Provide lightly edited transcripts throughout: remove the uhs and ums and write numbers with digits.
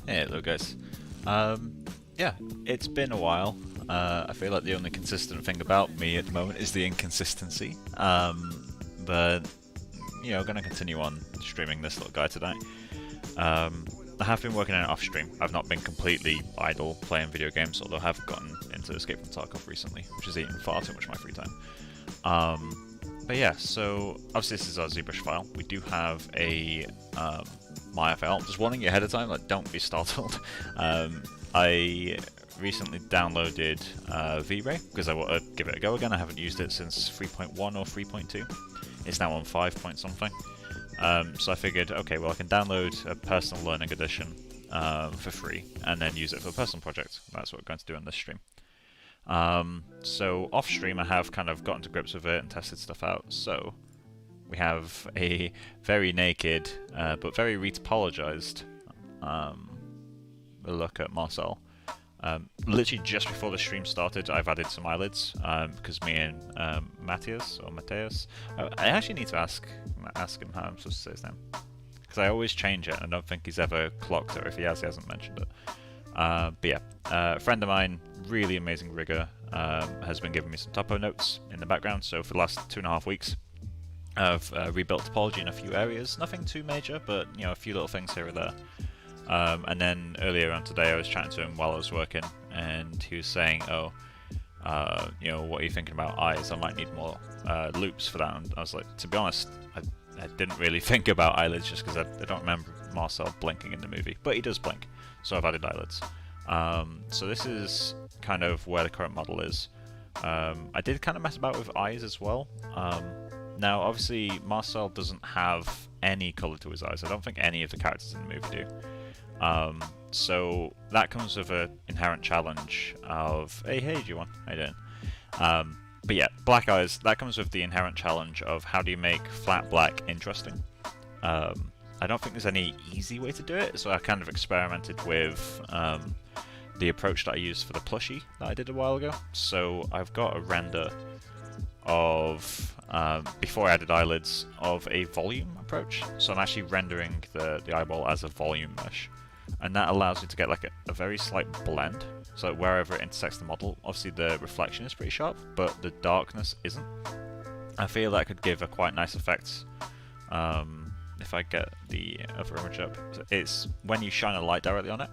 Hey, hello guys. Yeah, it's been a while. I feel like the only consistent thing about me at the moment is the inconsistency. But gonna continue on streaming this little guy tonight. I have been working on it off stream. I've not been completely idle playing video games, although I have gotten into Escape from Tarkov recently, which has eaten far too much of my free time. But yeah, so obviously this is our ZBrush file. We do have a MyFL. Just warning you ahead of time, like don't be startled. I recently downloaded V-Ray because I want to give it a go again. I haven't used it since 3.1 or 3.2. It's now on 5 point something. So I figured, okay, well I can download a personal learning edition for free and then use it for a personal project. That's what we're going to do on this stream. So off stream I have kind of gotten to grips with it and tested stuff out. So we have a very naked but very retopologized look at Marcel. Literally just before the stream started, I've added some eyelids because me and Mateus. I actually need to ask him how I'm supposed to say his name because I always change it and I don't think he's ever clocked it, or if he hasn't mentioned it. But yeah, a friend of mine, really amazing rigger, has been giving me some topo notes in the background. So for the last 2.5 weeks, I've rebuilt topology in a few areas. Nothing too major, but a few little things here or there. And then earlier on today, I was chatting to him while I was working, and he was saying, "Oh, what are you thinking about eyes? I might need more loops for that." And I was like, to be honest, I didn't really think about eyelids just because I don't remember Marcel blinking in the movie, but he does blink, so I've added eyelids. So this is kind of where the current model is. I did kind of mess about with eyes as well. Now, obviously, Marcel doesn't have any colour to his eyes. I don't think any of the characters in the movie do. So that comes with an inherent challenge of, hey, Juwan, how you doing? But yeah, black eyes, that comes with the inherent challenge of how do you make flat black interesting. I don't think there's any easy way to do it, so I kind of experimented with the approach that I used for the plushie that I did a while ago. So I've got a render of, before I added eyelids, of a volume approach. So I'm actually rendering the eyeball as a volume mesh. And that allows me to get like a very slight blend. So wherever it intersects the model, obviously the reflection is pretty sharp, but the darkness isn't. I feel that could give a quite nice effect if I get the other image up. It's when you shine a light directly on it,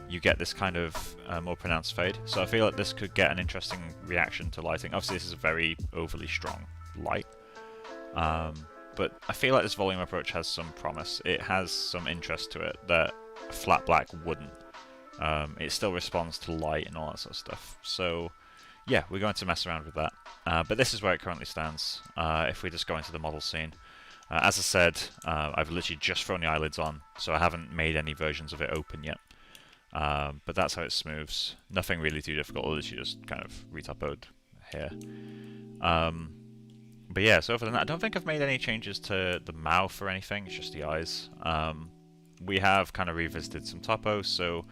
you get this kind of more pronounced fade. So I feel like this could get an interesting reaction to lighting. Obviously this is a very overly strong light. But I feel like this volume approach has some promise. It has some interest to it that flat black wouldn't. It still responds to light and all that sort of stuff. So yeah, we're going to mess around with that. But this is where it currently stands. If we just go into the model scene. As I said, I've literally just thrown the eyelids on, so I haven't made any versions of it open yet. But that's how it smooths. Nothing really too difficult, literally just kind of retopoed here. But yeah, so other than that, I don't think I've made any changes to the mouth or anything, it's just the eyes. We have kind of revisited some topo, so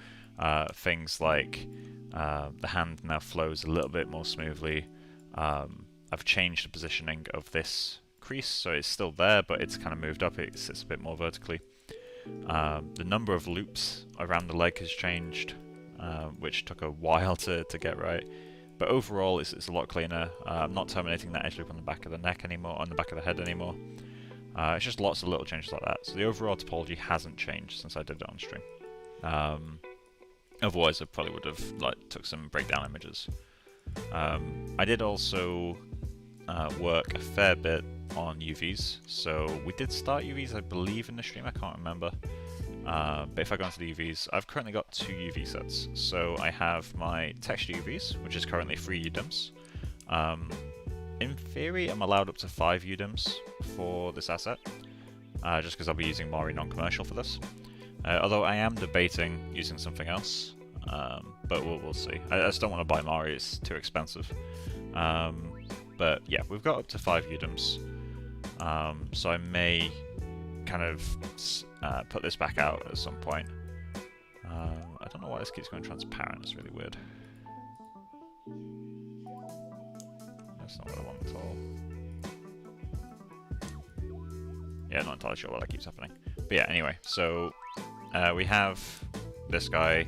things like the hand now flows a little bit more smoothly. I've changed the positioning of this crease, so it's still there, but it's kind of moved up, it sits a bit more vertically. The number of loops around the leg has changed, which took a while to get right. But overall, it's a lot cleaner. I'm not terminating that edge loop on the back of the neck anymore, on the back of the head anymore. It's just lots of little changes like that. So the overall topology hasn't changed since I did it on stream. Otherwise, I probably would have took some breakdown images. I did also work a fair bit on UVs. So we did start UVs, I believe, in the stream. I can't remember. But if I go into the UVs, I've currently got 2 UV sets. So I have my texture UVs, which is currently 3 UDIMs. In theory, I'm allowed up to 5 UDIMs for this asset, just because I'll be using Mari non-commercial for this. Although I am debating using something else, but we'll see. I just don't want to buy Mari, it's too expensive. But yeah, we've got up to 5 UDIMs, so I may kind of put this back out at some point. I don't know why this keeps going transparent, it's really weird. That's not what I want at all. Yeah, not entirely sure why that keeps happening. But yeah, anyway, so we have this guy,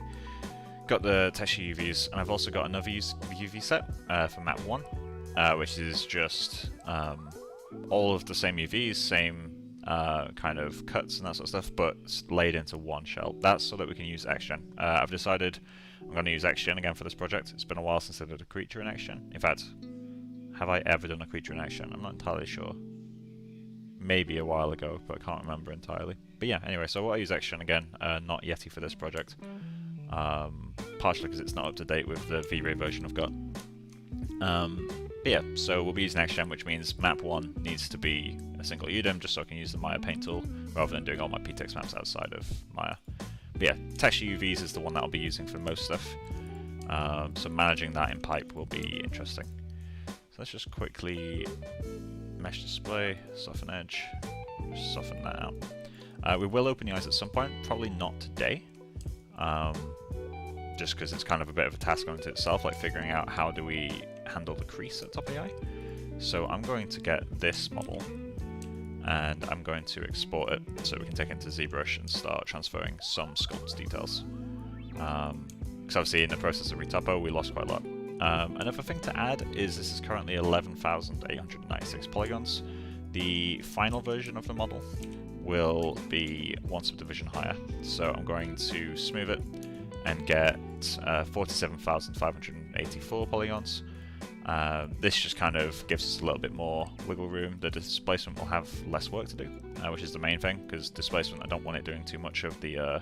got the texture UVs, and I've also got another UV set for map 1, which is just all of the same UVs, same kind of cuts and that sort of stuff, but laid into one shell. That's so that we can use XGen. I've decided I'm going to use XGen again for this project. It's been a while since I did a creature in XGen. In fact, have I ever done a creature in XGen? I'm not entirely sure. Maybe a while ago, but I can't remember entirely. But yeah, anyway, so I use XGen again, not Yeti for this project. Partially because it's not up to date with the V-Ray version I've got. But yeah, so we'll be using XGen, which means map 1 needs to be a single UDIM, just so I can use the Maya paint tool, rather than doing all my PTEX maps outside of Maya. But yeah, texture UVs is the one that I'll be using for most stuff. So managing that in pipe will be interesting. So let's just quickly mesh display, soften edge, soften that out. We will open the eyes at some point, probably not today. Just because it's kind of a bit of a task unto itself, like figuring out how do we handle the crease at the top of the eye. So I'm going to get this model, and I'm going to export it so we can take it into ZBrush and start transferring some sculpt details. Because obviously in the process of retopo we lost quite a lot. Another thing to add is this is currently 11,896 polygons. The final version of the model will be one subdivision higher, so I'm going to smooth it and get 47,584 polygons. This just kind of gives us a little bit more wiggle room. The displacement will have less work to do, which is the main thing, because displacement, I don't want it doing too much of the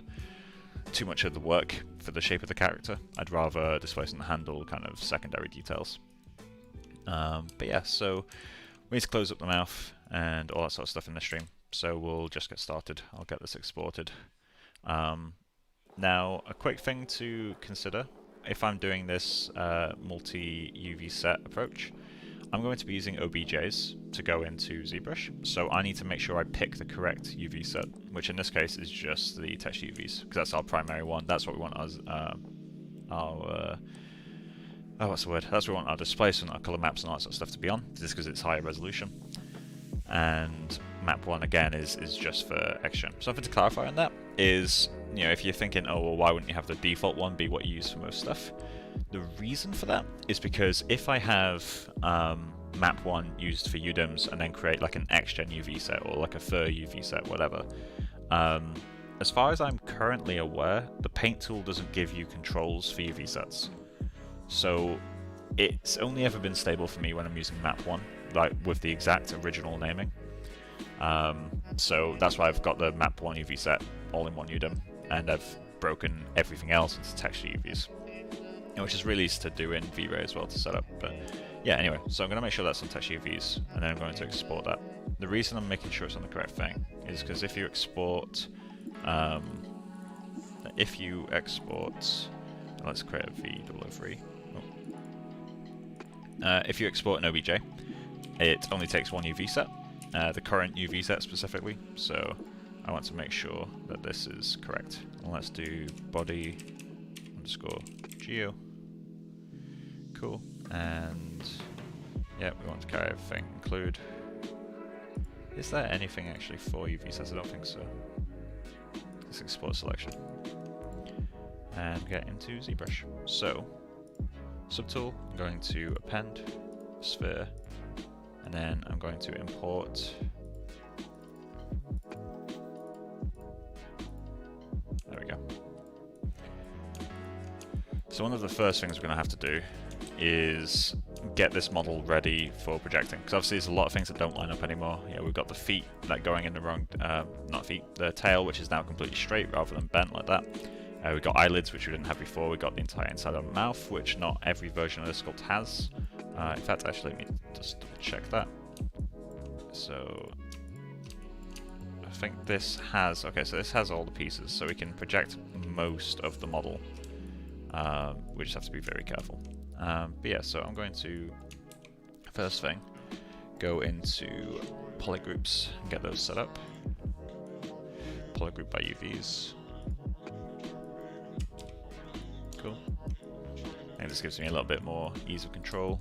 work for the shape of the character. I'd rather displacement handle kind of secondary details. But yeah, so we need to close up the mouth and all that sort of stuff in the stream. So we'll just get started. I'll get this exported. Now, a quick thing to consider, if I'm doing this multi-UV set approach, I'm going to be using OBJs to go into ZBrush, so I need to make sure I pick the correct UV set, which in this case is just the texture UVs, because that's our primary one. That's what we want as what's the word? That's what we want our displacement, our color maps and all that sort of stuff to be on, just because it's higher resolution. And map 1 again is just for XGen. Something to clarify on that is, you know, if you're thinking, oh well, why wouldn't you have the default one be what you use for most stuff? The reason for that is because if I have map 1 used for UDIMs and then create like an XGen UV set or like a fur UV set, whatever, as far as I'm currently aware, the paint tool doesn't give you controls for UV sets. So it's only ever been stable for me when I'm using map 1, like with the exact original naming. So that's why I've got the map 1 UV set all in one UDIM, and I've broken everything else into texture UVs, which is really easy to do in V-Ray as well to set up. But yeah, anyway, so I'm going to make sure that's on texture UVs, and then I'm going to export that. The reason I'm making sure it's on the correct thing is because if you export, let's create a V003. If you export an OBJ, it only takes one UV set, the current UV set specifically, so I want to make sure that this is correct. And let's do body underscore geo. Cool. And yeah, we want to carry everything, include. Is there anything actually for UV sets? I don't think so. Let's export selection and get into ZBrush. So subtool, I'm going to append sphere, and then I'm going to import there we go. So one of the first things we're going to have to do is get this model ready for projecting, because obviously there's a lot of things that don't line up anymore. Yeah, we've got the feet that going in the wrong, not feet, the tail, which is now completely straight rather than bent like that. We've got eyelids, which we didn't have before. We've got the entire inside of the mouth, which not every version of the sculpt has. In fact, actually, let me just double check that. So I think this has, okay, so this has all the pieces, so we can project most of the model. We just have to be very careful. But yeah, so I'm going to, first thing, go into polygroups and get those set up. Polygroup by UVs. Cool. I think this gives me a little bit more ease of control.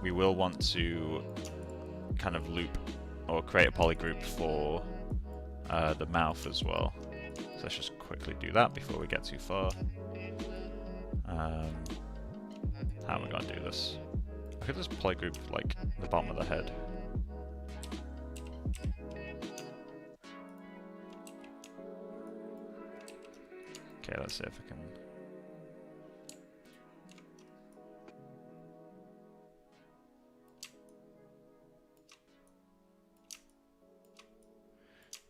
We will want to kind of loop or create a polygroup for the mouth as well. So let's just quickly do that before we get too far. How am I going to do this? I could just polygroup like the bottom of the head. Okay, let's see if I can.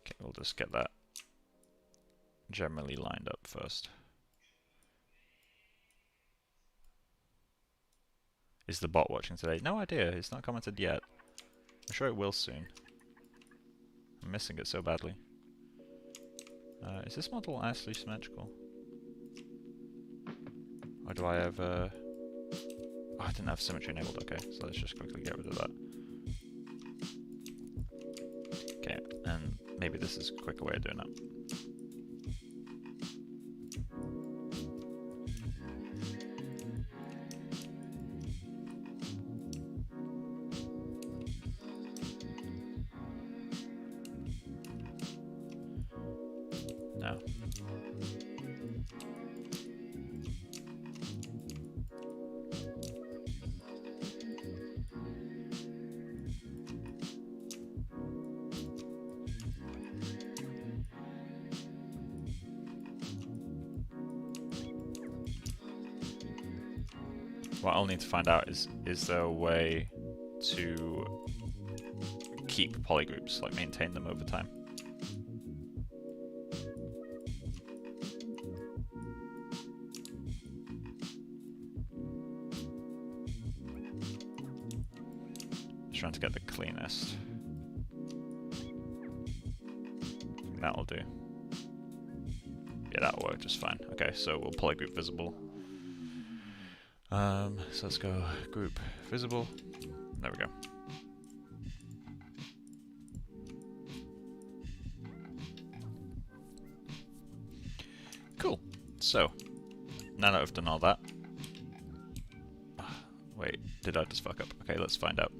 Okay, we'll just get that generally lined up first. Is the bot watching today? No idea, it's not commented yet. I'm sure it will soon. I'm missing it so badly. Is this model actually symmetrical? Or do I have oh, I didn't have symmetry enabled, okay, so let's just quickly get rid of that. Okay, and maybe this is a quicker way of doing that. No. What I'll need to find out is there a way to keep polygroups, like maintain them over time? Just trying to get the cleanest. That'll do. Yeah, that'll work just fine. Okay, so we'll polygroup visible. So let's go group visible. There we go. Cool. So now that I've done all that, wait, did I just fuck up? Okay, let's find out.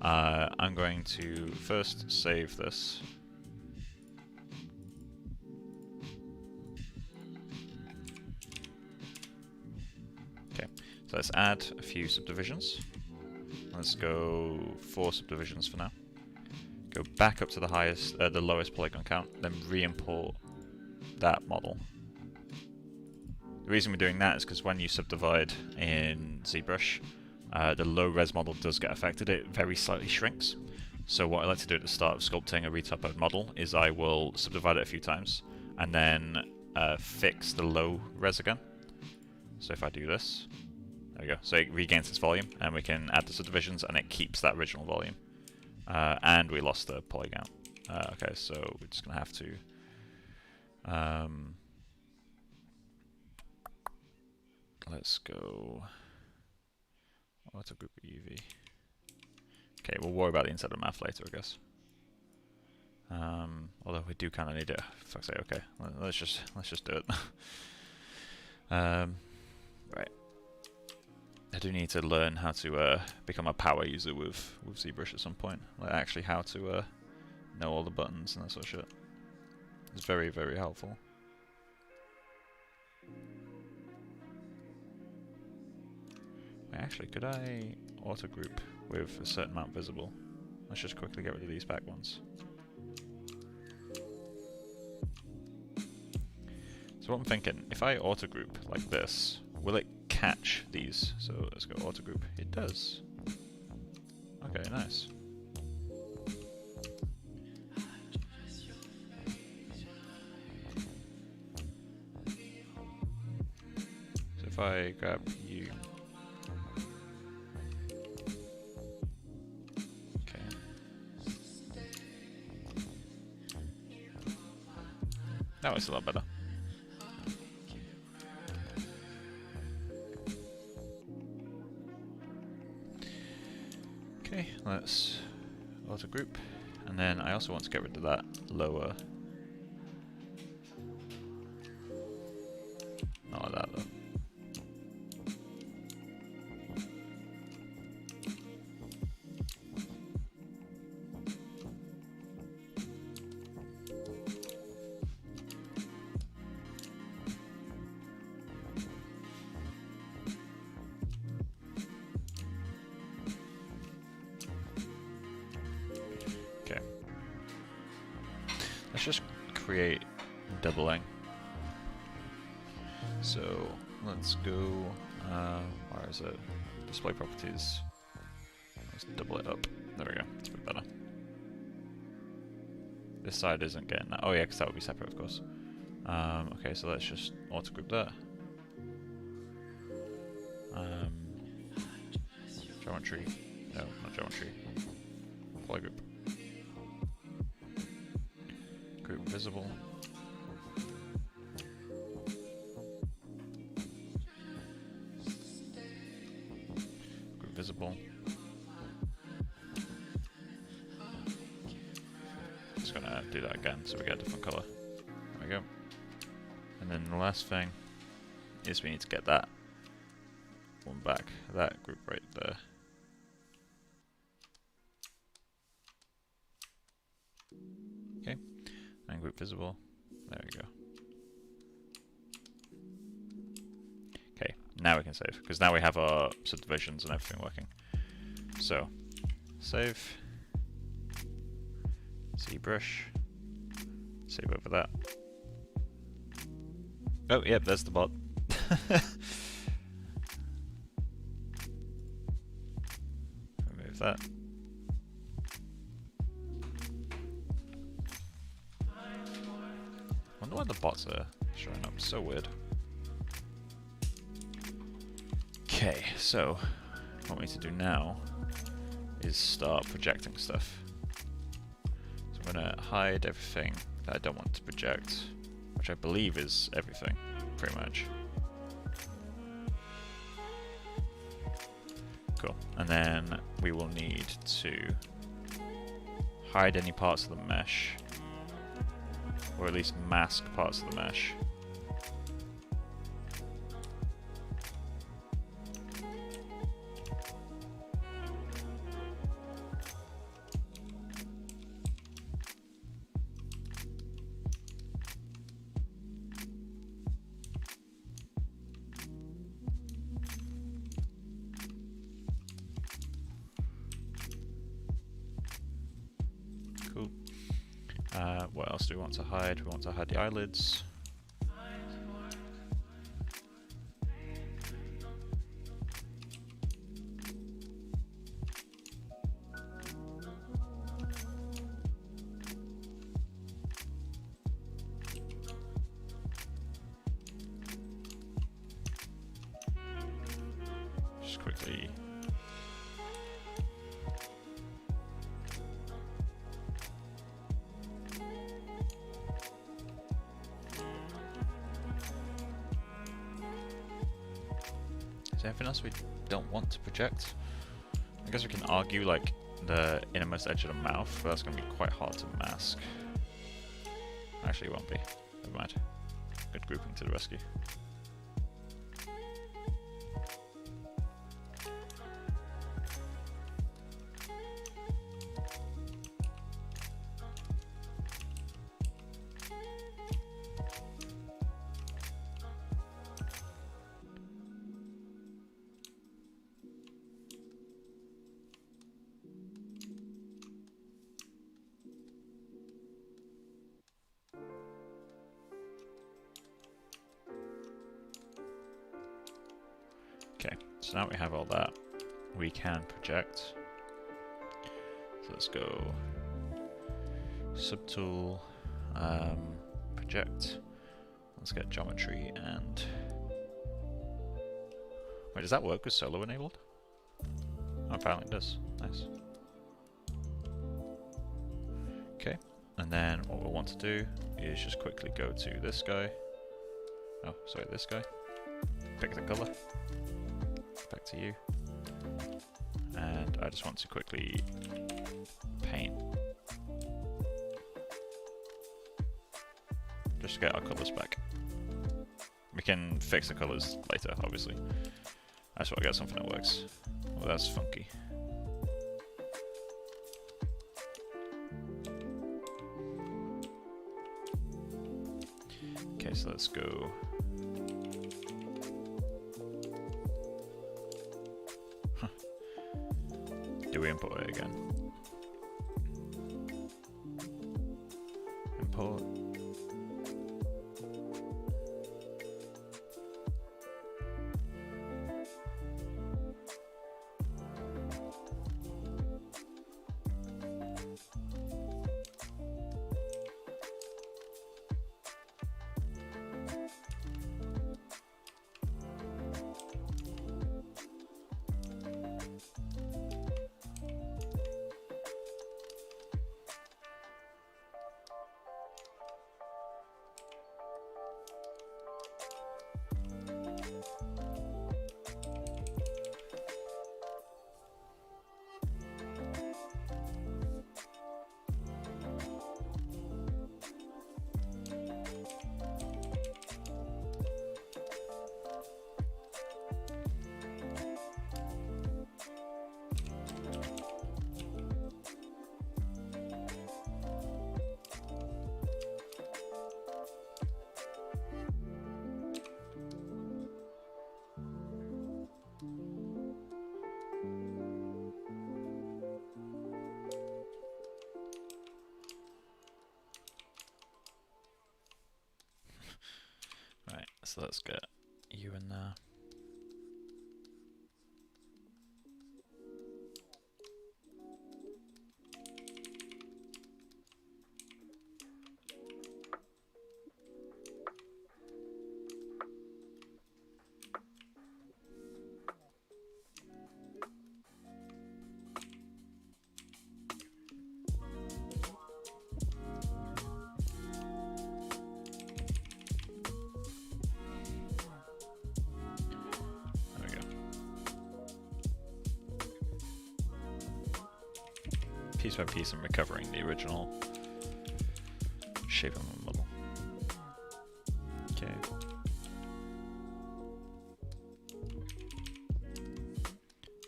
I'm going to first save this. Okay, so let's add a few subdivisions. Let's go 4 subdivisions for now. Go back up to the highest, the lowest polygon count, then re-import that model. The reason we're doing that is because when you subdivide in ZBrush, the low res model does get affected. It very slightly shrinks. So what I like to do at the start of sculpting a retopoed model is I will subdivide it a few times and then fix the low res again. So if I do this, there we go. So it regains its volume, and we can add the subdivisions, and it keeps that original volume. And we lost the polygon. Okay, so we're just gonna have to. Let's go. Auto group UV. Okay, we'll worry about the inside of math later, I guess. Although we do kind of need it. Fuck's sake. Okay, let's just do it. Right. I do need to learn how to become a power user with ZBrush at some point. Like actually how to know all the buttons and that sort of shit. It's very, very helpful. Wait, actually, could I auto group with a certain amount visible? Let's just quickly get rid of these back ones. So what I'm thinking, if I auto group like this, will it catch these? So let's go auto group. It does. Okay, nice. So if I grab you. Okay. That was a lot better. Okay, let's auto group, and then I also want to get rid of that lower. Not like that though. let's just create doubling. So let's go, where is it? Display properties. Let's double it up. There we go, it's a bit better. This side isn't getting that. Oh yeah, because that would be separate, of course. Okay, so let's just auto group that. Geometry. No, not geometry. Apply group. Group visible. Group visible. Just gonna do that again so we get a different color. There we go. And then the last thing is we need to get that one back. That group right there. Okay, and group visible. There we go. Okay, now we can save, because now we have our subdivisions and everything working. So, save. ZBrush. Save over that. Oh, yep, there's the bot. Remove that. Wonder why the bots are showing up. So weird. Okay, so what we need to do now is start projecting stuff. So I'm gonna hide everything that I don't want to project, which I believe is everything, pretty much. Cool. And then we will need to hide any parts of the mesh, or at least mask parts of the mesh. Cool. What else do we want to hide? We want to hide the eyelids. Just quickly. Is there anything else we don't want to project? I guess we can argue like the innermost edge of the mouth, but that's going to be quite hard to mask. Actually, it won't be. Never mind. Good grouping to the rescue. Okay, so now we have all that, we can project. So let's go subtool, project. Let's get geometry and... Wait, does that work with solo enabled? Oh, apparently it does. Nice. Okay, and then what we'll want to do is just quickly go to this guy. Oh, sorry, this guy. Pick the color. Back to you. And I just want to quickly paint. Just to get our colours back. We can fix the colours later, obviously. I just want to get something that works. Oh, that's funky. Okay, so let's go. Do we import it again? port. Right, so let's get you in there. Piece by piece, I'm recovering the original shape of my model. Okay.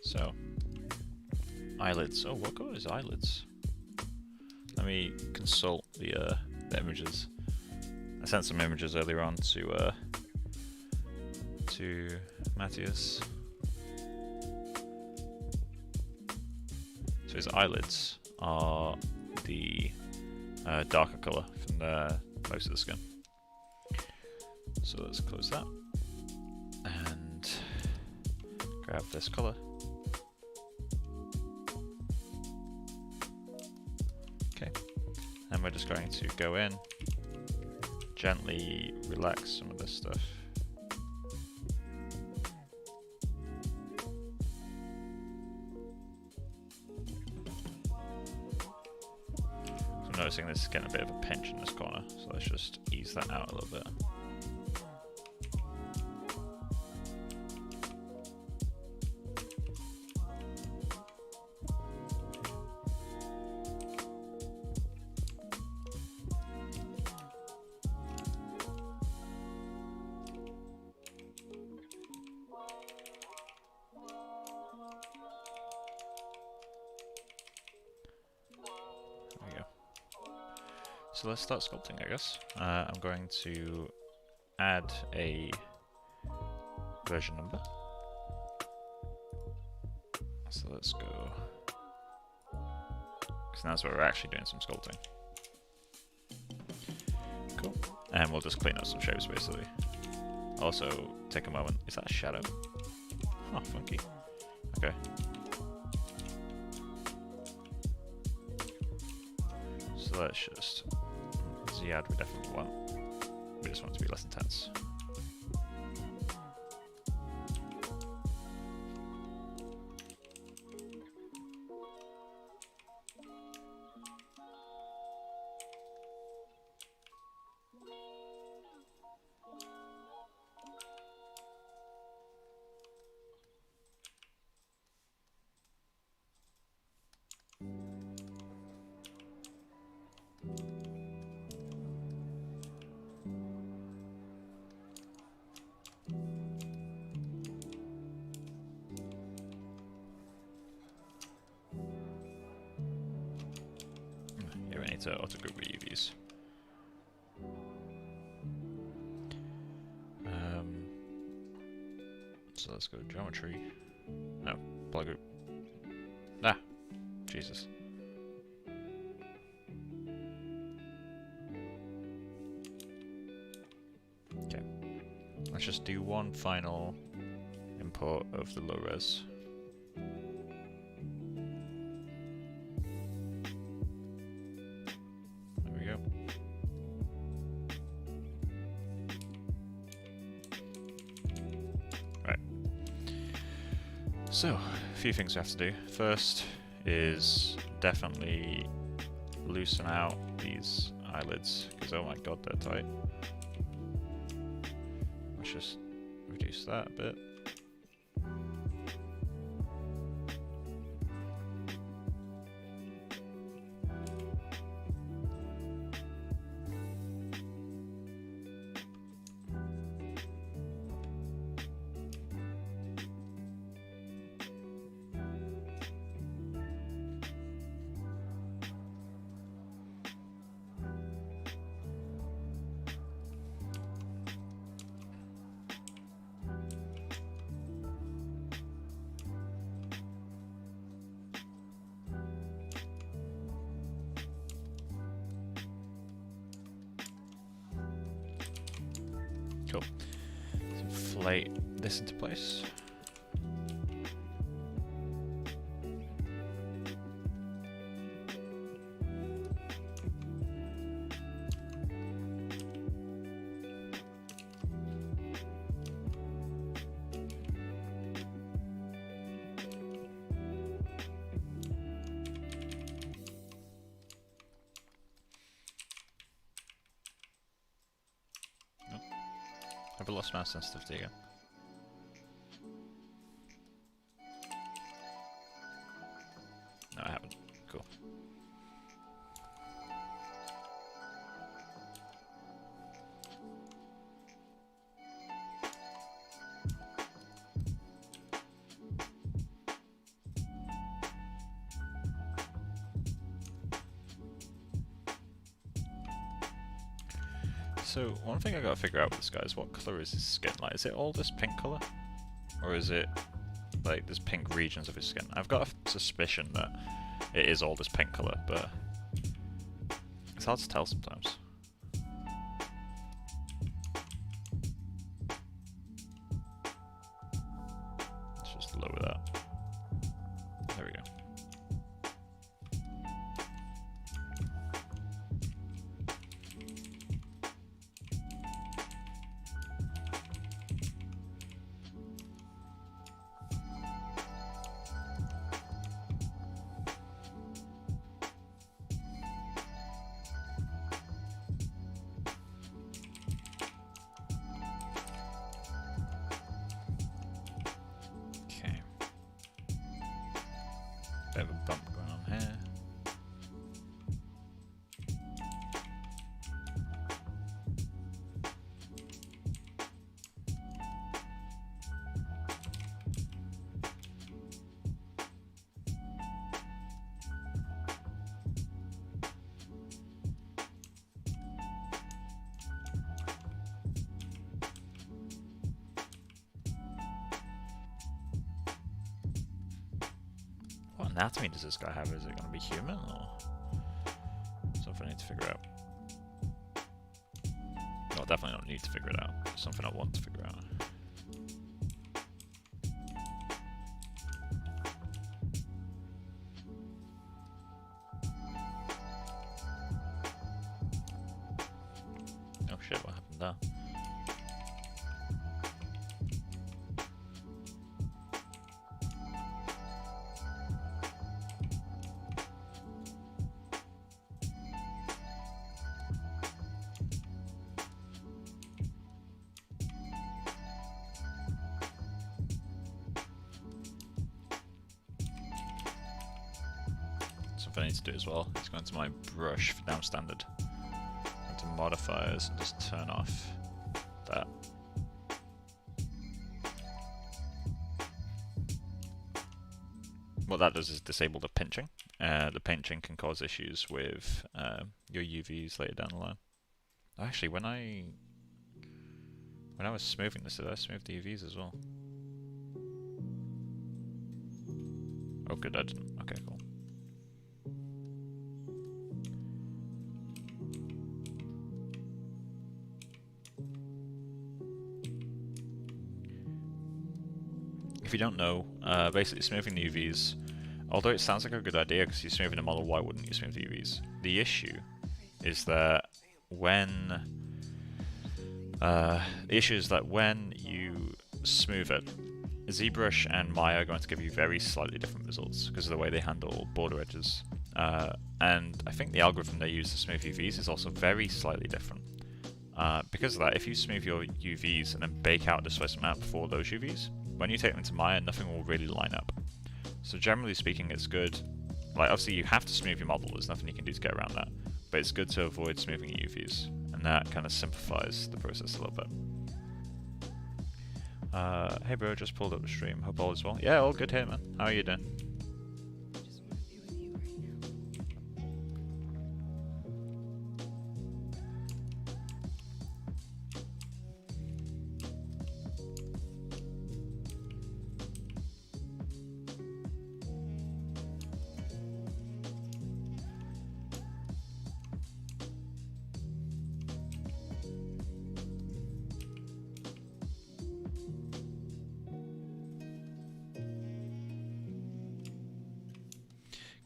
So, eyelids. Oh, what color is eyelids? Let me consult the images. I sent some images earlier on to Matthias. So his eyelids are the darker colour from most of the skin. So let's close that and grab this colour. Okay, and we're just going to go in, gently relax some of this stuff. I'm noticing this is getting a bit of a pinch in this corner, so let's just ease that out a little bit. So let's start sculpting, I guess. I'm going to add a version number. So let's go, because that's where we're actually doing some sculpting. Cool. And we'll just clean up some shapes, basically. Also, take a moment. Is that a shadow? Oh, funky. Okay. So let's just... Ziad we definitely want. We just want it to be less intense. Yeah, we need to auto-group with UVs. So let's go to geometry. No, plug group. Ah, Jesus. let's just do one final import of the low res. There we go. Right. So, a few things we have to do. First is definitely loosen out these eyelids, because oh my god, they're tight. Let's just reduce that a bit. Cool. Let's inflate this into place. Have I lost mouse sensitivity again? No, I haven't. Cool. So, one thing I gotta figure out with this guy is what colour is his skin? Like, is it all this pink colour? Or is it, like, there's pink regions of his skin? I've got a suspicion that it is all this pink colour, but it's hard to tell sometimes. Let's just lower that. There we go. Bit of a bump going on here. What anatomy does this guy have? Is it going to be human or something I need to figure out? Well, definitely don't need to figure it out. It's something I want to figure out. Oh shit, what happened there? Something I need to do as well is go into my brush for down standard, into modifiers and just turn off that. What that does is disable the pinching. The pinching can cause issues with your UVs later down the line. Actually, when I was smoothing this, did I smooth the UVs as well? Oh good, I didn't. Okay, cool. If you don't know, basically smoothing the UVs, although it sounds like a good idea because you're smoothing a model, why wouldn't you smooth the UVs? The issue is that when you smooth it, ZBrush and Maya are going to give you very slightly different results because of the way they handle border edges. And I think the algorithm they use to smooth UVs is also very slightly different. Because of that, if you smooth your UVs and then bake out a displacement map for those UVs, when you take them to Maya, nothing will really line up. So generally speaking, it's good. Like, obviously you have to smooth your model, there's nothing you can do to get around that. But it's good to avoid smoothing your UVs, and that kind of simplifies the process a little bit. Hey bro, just pulled up the stream, hope all is well. Yeah, all good here, man. How are you doing?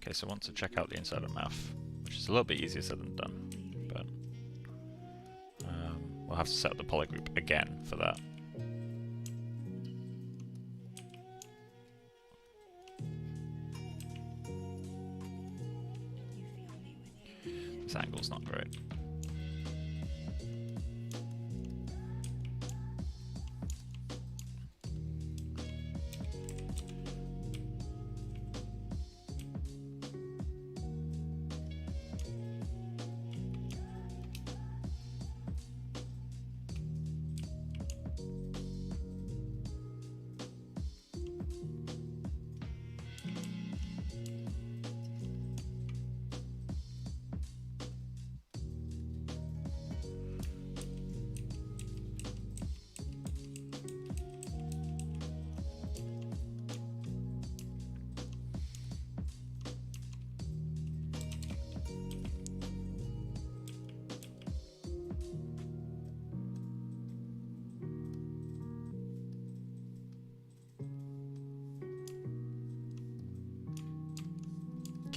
Okay, so I want to check out the inside of the mouth, which is a little bit easier said than done, but we'll have to set up the poly group again for that. This angle's not great.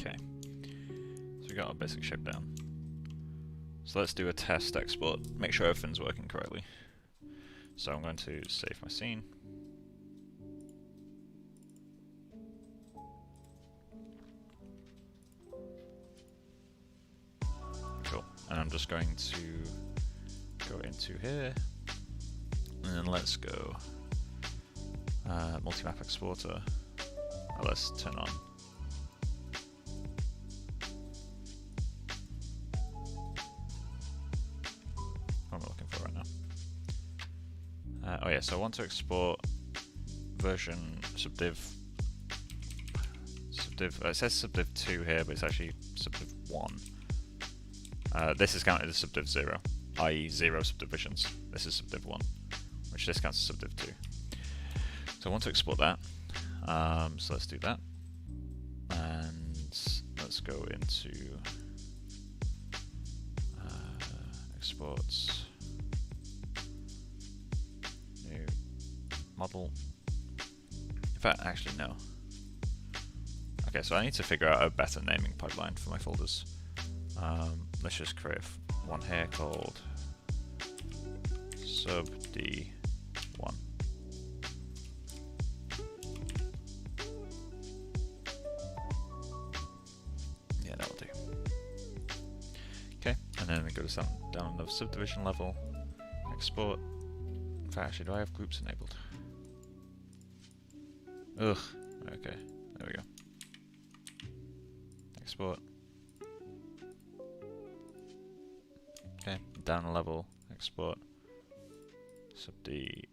Okay, so we got our basic shape down. So let's do a test export, make sure everything's working correctly. So I'm going to save my scene. Cool, and I'm just going to go into here, and then let's go multi-map exporter. Let's turn on. What am I looking for right now? Oh yeah, so I want to export version subdiv. It says subdiv 2 here, but it's actually subdiv 1. This is counted as subdiv 0, i.e. 0 subdivisions. This is subdiv 1, which discounts as subdiv 2. So I want to export that. So let's do that. And let's go into exports, new model. In fact, actually no. Okay, so I need to figure out a better naming pipeline for my folders. Let's just create one here called subd1. Yeah, that'll do. Okay, and then we go to down the subdivision level, export. In fact, actually, do I have groups enabled? Ugh. Okay, there we go. Export. Okay, down a level, export. Subd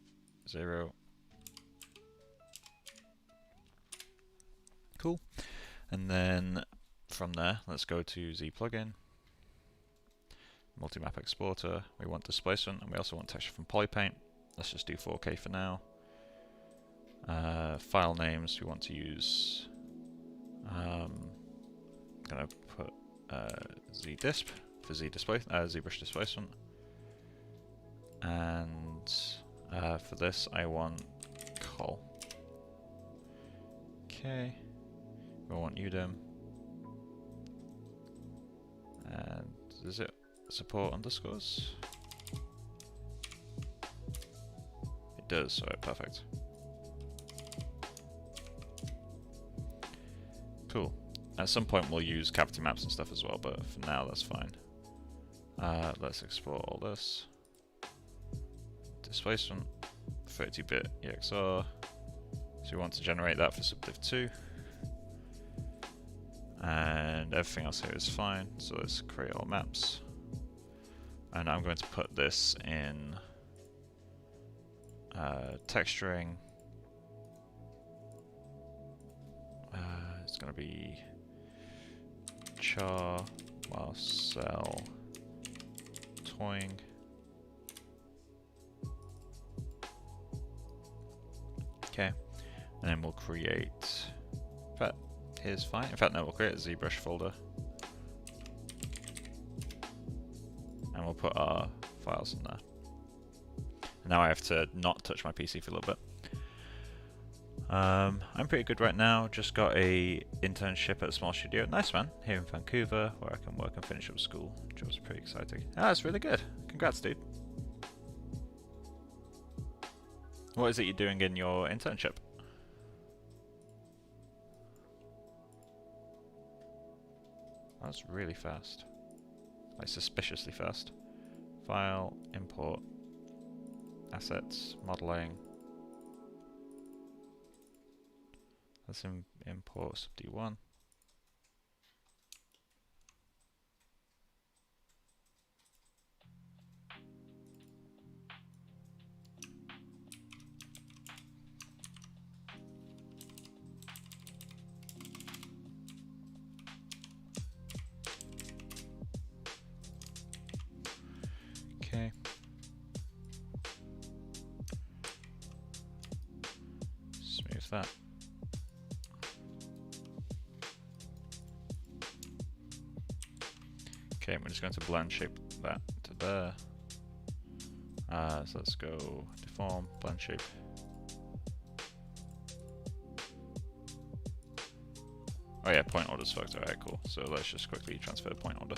0. Cool. And then from there, let's go to Z plugin. Multi-map exporter. We want displacement, and we also want texture from polypaint. Let's just do 4K for now. File names, we want to use. I'm gonna put zdisp for ZBrush displacement, and for this I want col. Okay. We want UDIM. And is it support underscores? It does, alright, perfect. Cool. At some point we'll use cavity maps and stuff as well, but for now that's fine. Let's export all this. Displacement, 32-bit EXR. So we want to generate that for subdiv 2. And everything else here is fine, so let's create all maps. And I'm going to put this in texturing. It's going to be char Marcel toing. Okay, and then we'll create. In fact, here's fine. In fact, no, we'll create a ZBrush folder, and we'll put our files in there. And now I have to not touch my PC for a little bit. I'm pretty good right now. Just got a internship at a small studio. Nice man, here in Vancouver, where I can work and finish up school, which was pretty exciting. Ah, that's really good. Congrats, dude. What is it you're doing in your internship? That's really fast. Like suspiciously fast. File, import, assets, modeling. Let's import sub D1. Okay. Smooth that. Okay, we're just going to blend shape that to there. So let's go deform, blend shape. Oh yeah, point order's fucked. Alright, cool. So let's just quickly transfer the point order.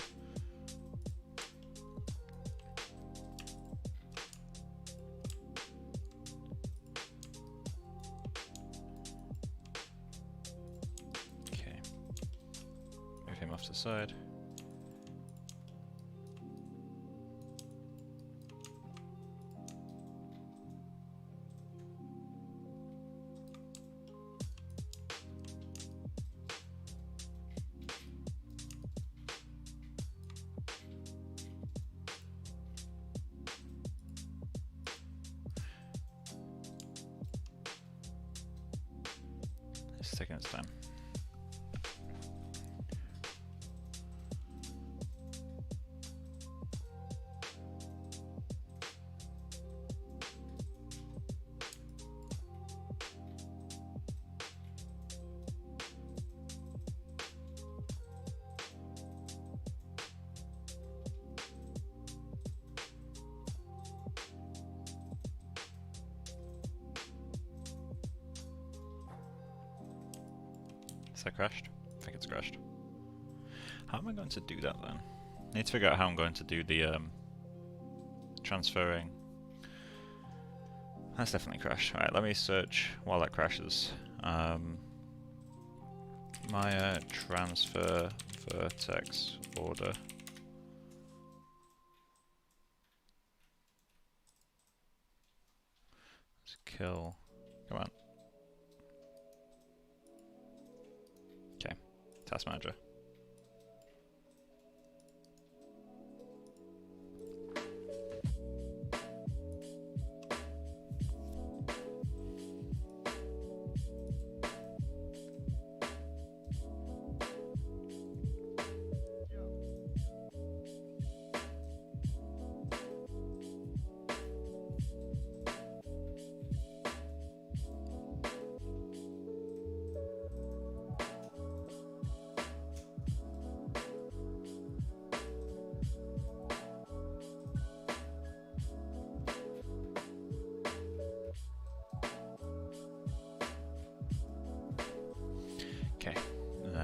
Okay. Move him off to the side. It's taking its time. Is that crashed? I think it's crashed. How am I going to do that then? I need to figure out how I'm going to do the transferring. That's definitely crashed. Alright, let me search while that crashes. Maya transfer vertex order. Let's kill. Come on. Okay, task manager.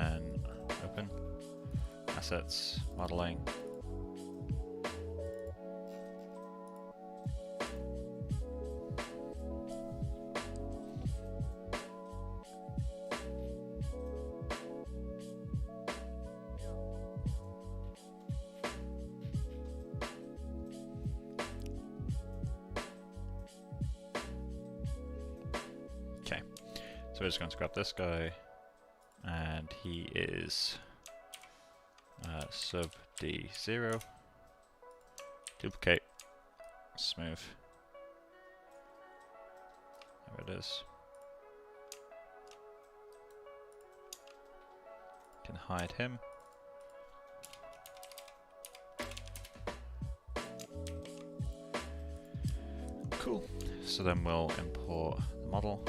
then open, assets, modeling. Okay, so we're just going to grab this guy, and he is sub D0, duplicate, smooth, there it is. Can hide him. Cool, so then we'll import the model.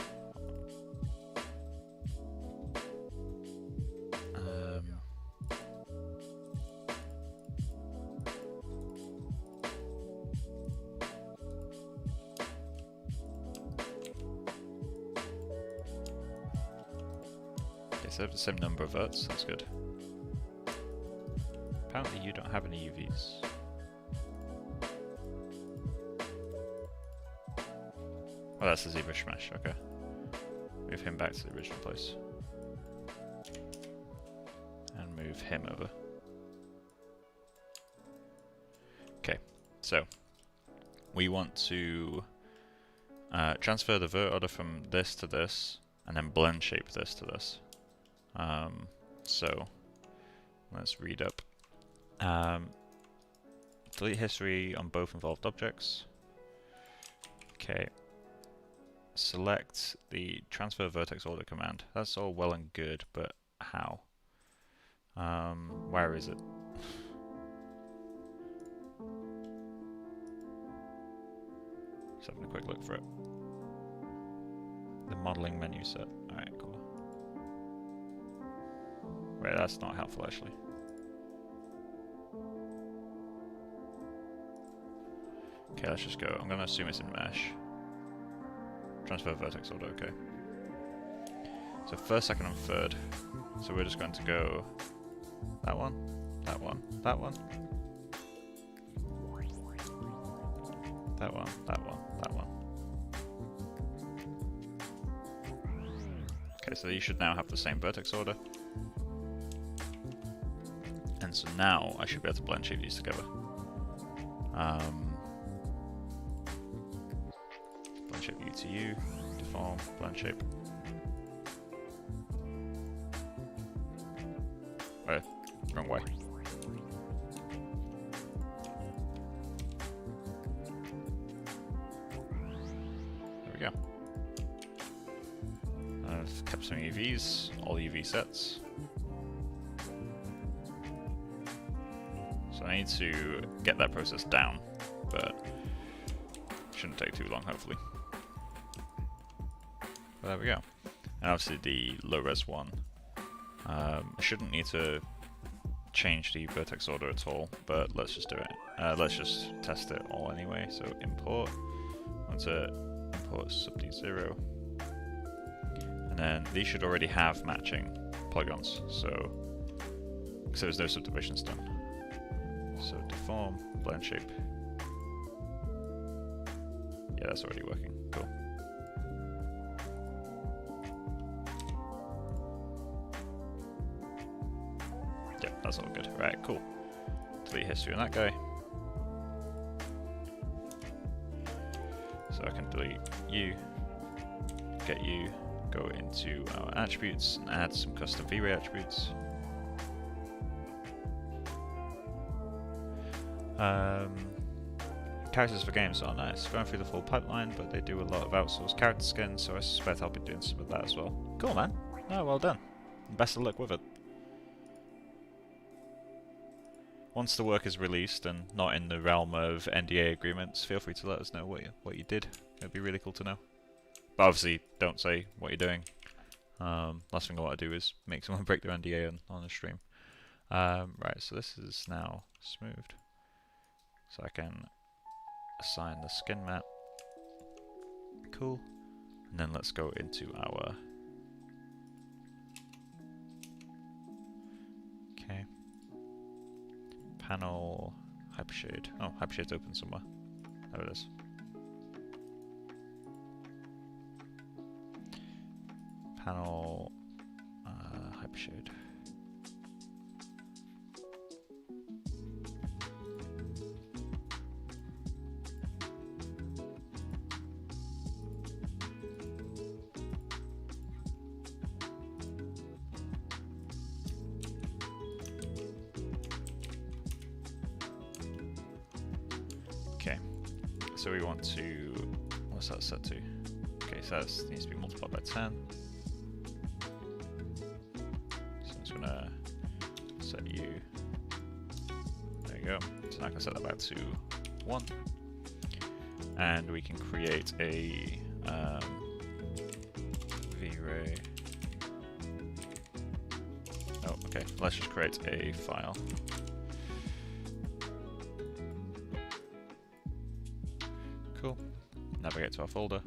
So they have the same number of verts, that's good. Apparently you don't have any UVs. Oh, that's the zebra smash, okay. Move him back to the original place. And move him over. Okay, so we want to transfer the vert order from this to this, and then blend shape this to this. So let's read up. Delete history on both involved objects. Okay. Select the transfer vertex order command. That's all well and good, but how? Where is it? Just having a quick look for it. The modeling menu set. Alright, cool. Wait, that's not helpful actually. Okay, let's just go. I'm going to assume it's in mesh. Transfer vertex order, okay. So first, second, and third. So we're just going to go that one, that one, that one, that one, that one, that one. Okay, so you should now have the same vertex order. And so now I should be able to blend shape these together. Blend shape U to U, deform, blend shape. Oh, wrong way. There we go. I've kept some UVs, all UV sets. So I need to get that process down, but shouldn't take too long, hopefully. But there we go. And obviously the low res one, shouldn't need to change the vertex order at all, but let's just do it. Let's just test it all anyway. So import, want to import sub D0, and then these should already have matching polygons. So because there's no subdivisions done. So deform, blend shape. Yeah, that's already working. Cool. Yeah, that's all good. Right, cool. Delete history on that guy. So I can delete you, get you, go into our attributes and add some custom V-Ray attributes. Characters for games are nice. Going through the full pipeline, but they do a lot of outsourced character skins, so I suspect I'll be doing some of that as well. Cool, man. Oh, well done. Best of luck with it. Once the work is released and not in the realm of NDA agreements, feel free to let us know what you did. It'd be really cool to know. But obviously, don't say what you're doing. Last thing I want to do is make someone break their NDA on the stream. Right, so this is now smoothed. So I can assign the skin map. Cool. And then let's go into our Panel hypershade. Oh, hypershade's open somewhere. There it is. Panel hypershade. Okay, so we want to, what's that set to? Okay, so that needs to be multiplied by 10. So I'm just gonna set you, there you go. So now I can set that back to 1. And we can create a V-Ray. Oh, okay, let's just create a file. Cool. Navigate to our folder.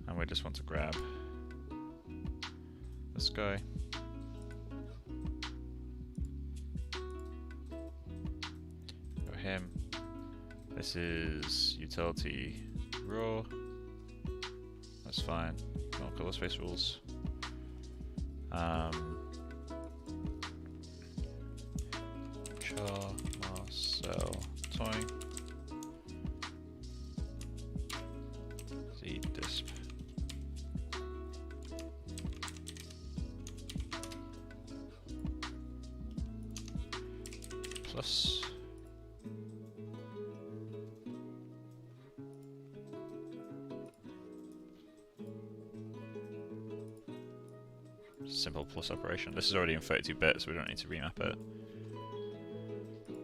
And we just want to grab this guy. Go him. This is utility raw. That's fine. No color space rules. Ratatoing. Z-disp. Plus. Simple plus operation. This is already in 32-bit, so we don't need to remap it.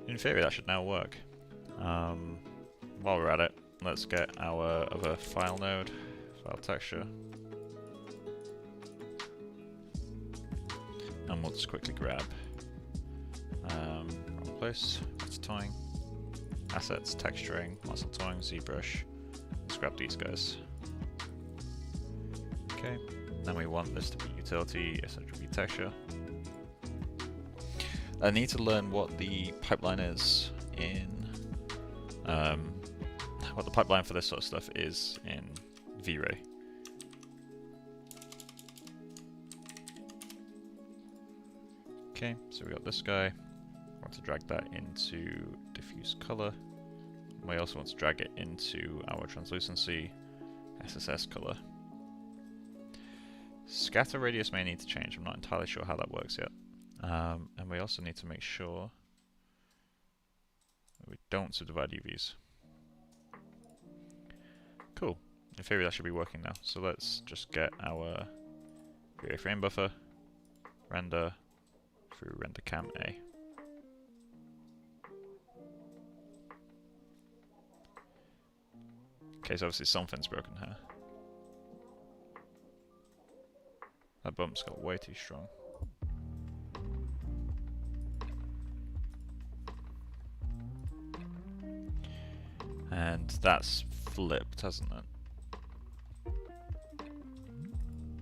In theory, that should now work. While we're at it, let's get our other file node, file texture. And we'll just quickly grab wrong place, Ratatoing, assets, texturing, Ratatoing, ZBrush. Let's grab these guys. Okay, then we want this to be utility, SRGB texture. I need to learn what the pipeline is in, what the pipeline for this sort of stuff is in V-Ray. Okay, so we got this guy. We want to drag that into diffuse color. We also want to drag it into our translucency SSS color. Scatter radius may need to change. I'm not entirely sure how that works yet. And we also need to make sure that we don't subdivide UVs. Cool. In theory that should be working now. So let's just get our V-Ray frame buffer, render through render cam A. Okay, so obviously something's broken here. That bump's got way too strong. And that's flipped, hasn't it?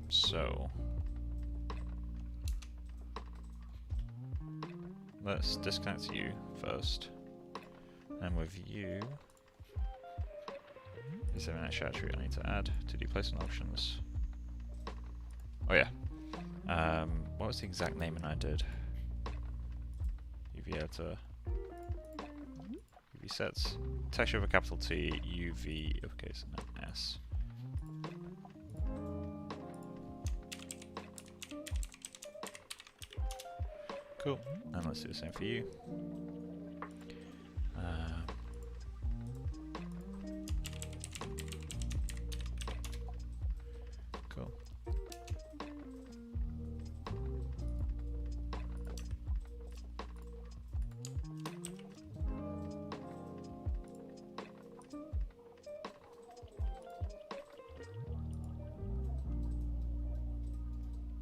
So let's disconnect you first. And with you, is there an extra attribute I need to add to the placement options? Oh yeah. What was the exact naming I did? UV editor. UV sets. Texture of a capital T, UV uppercase, and then S. Cool. And let's do the same for you. Cool.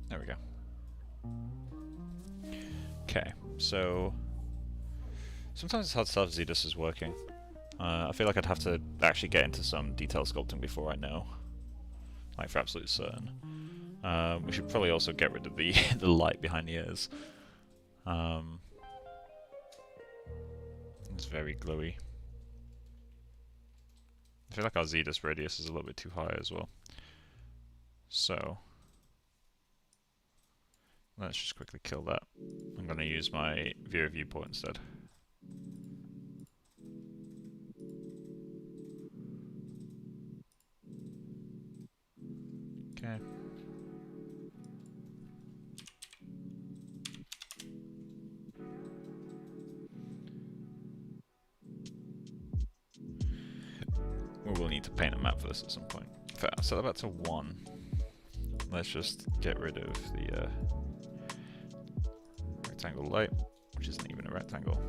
There we go. Okay, so sometimes it's hard to tell if ZDIS is working. I feel like I'd have to actually get into some detail sculpting before I know, like for absolute certain. We should probably also get rid of the the light behind the ears. It's very glowy. I feel like our Z-dust radius is a little bit too high as well. So let's just quickly kill that. I'm going to use my viewer viewport instead. Okay. We will need to paint a map for this at some point. Fair, I'll set that to 1. Let's just get rid of the rectangle light, which isn't even a rectangle.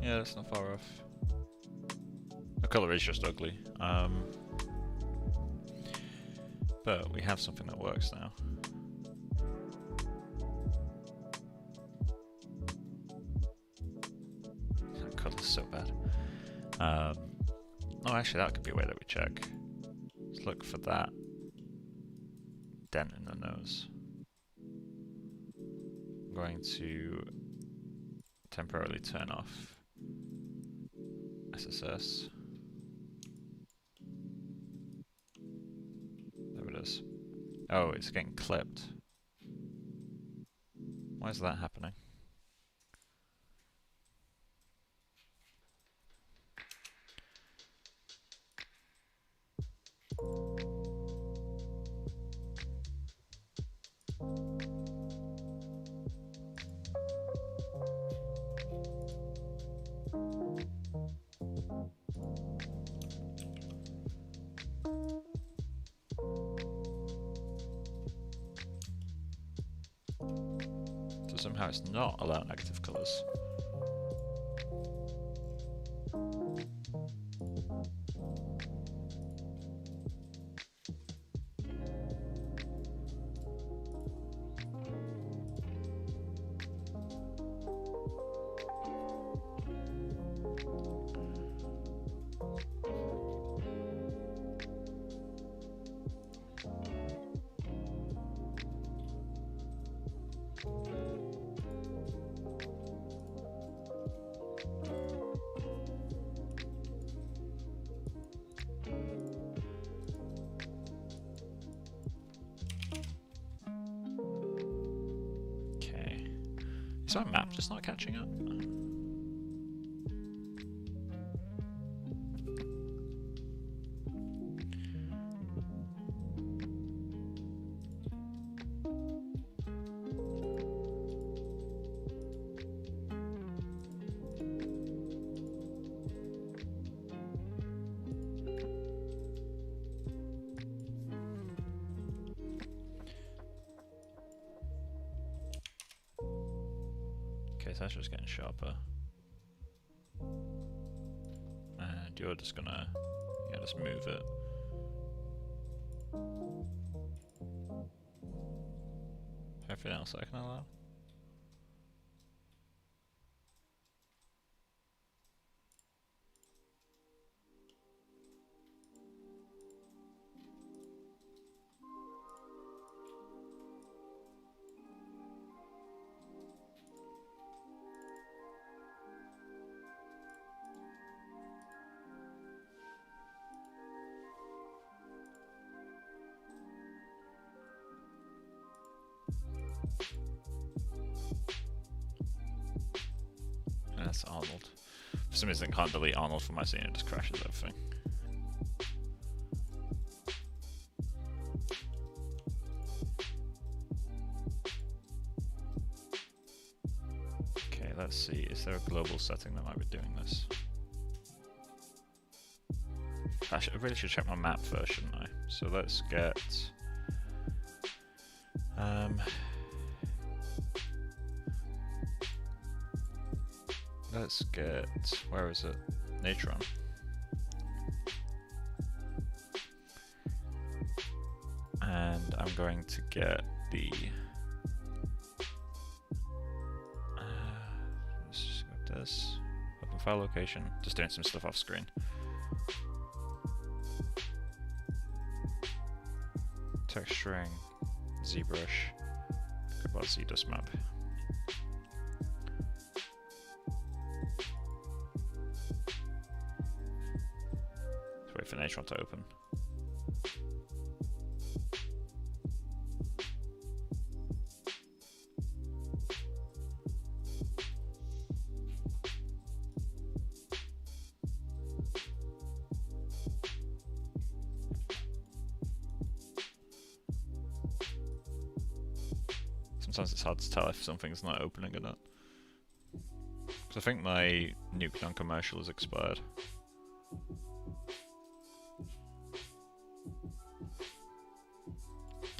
Yeah, that's not far off. The colour is just ugly. But we have something that works now. That colour's so bad. Oh, actually, that could be a way that we check. Let's look for that dent in the nose. I'm going to temporarily turn off SSS. There it is. Oh, it's getting clipped. Why is that happening? So somehow it's not allow negative colours. Is my map just not catching up? Okay, so that's just getting sharper. And you're just gonna, yeah, just move it. Everything else I can allow. That's Arnold. For some reason I can't delete Arnold from my scene, it just crashes everything. Okay, let's see, is there a global setting that might be doing this? I really should check my map first, shouldn't I? So let's get... let's get... where is it? Natron. And I'm going to get the... let's just go with this. Open file location. Just doing some stuff off screen. Texturing, ZBrush, good about ZDust map. Let's wait for Natron to open. Sometimes it's hard to tell if something's not opening or not. Because I think my Nuke non-commercial has expired.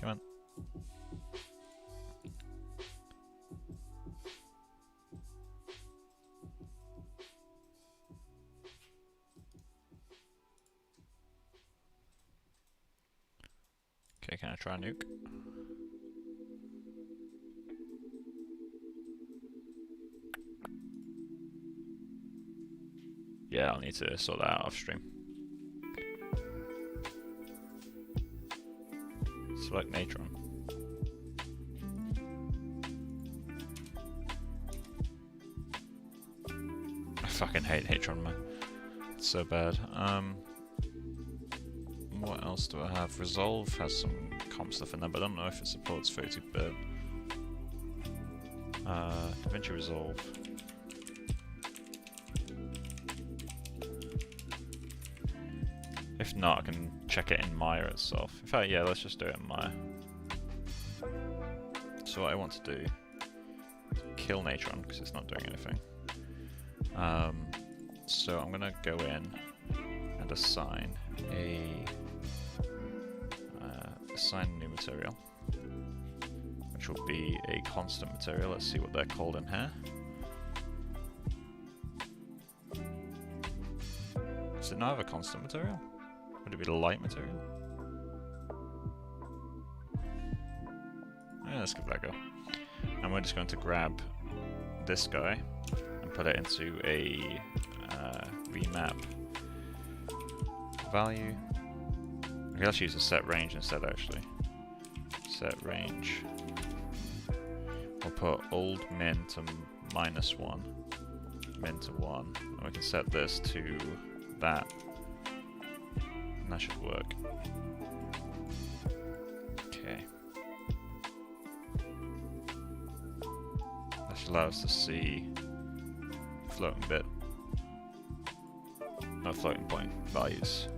Come on. Okay, can I try Nuke? Yeah, I'll need to sort that out off stream. Select Natron. I fucking hate Natron, man. It's so bad. What else do I have? Resolve has some comp stuff in there, but I don't know if it supports 32-bit. DaVinci Resolve. If not, I can check it in Maya itself. In fact, yeah, let's just do it in Maya. So what I want to do is kill Natron, because it's not doing anything. So I'm going to go in and assign a new material, which will be a constant material. Let's see what they're called in here. Does it not have a constant material? Would it be the light material? Yeah, let's give that a go. And we're just going to grab this guy and put it into a remap value. We can actually use a set range instead, actually. Set range. We'll put old min to -1, min to 1, and we can set this to that. And that should work. Okay. That should allow us to see floating bit. No, floating point values.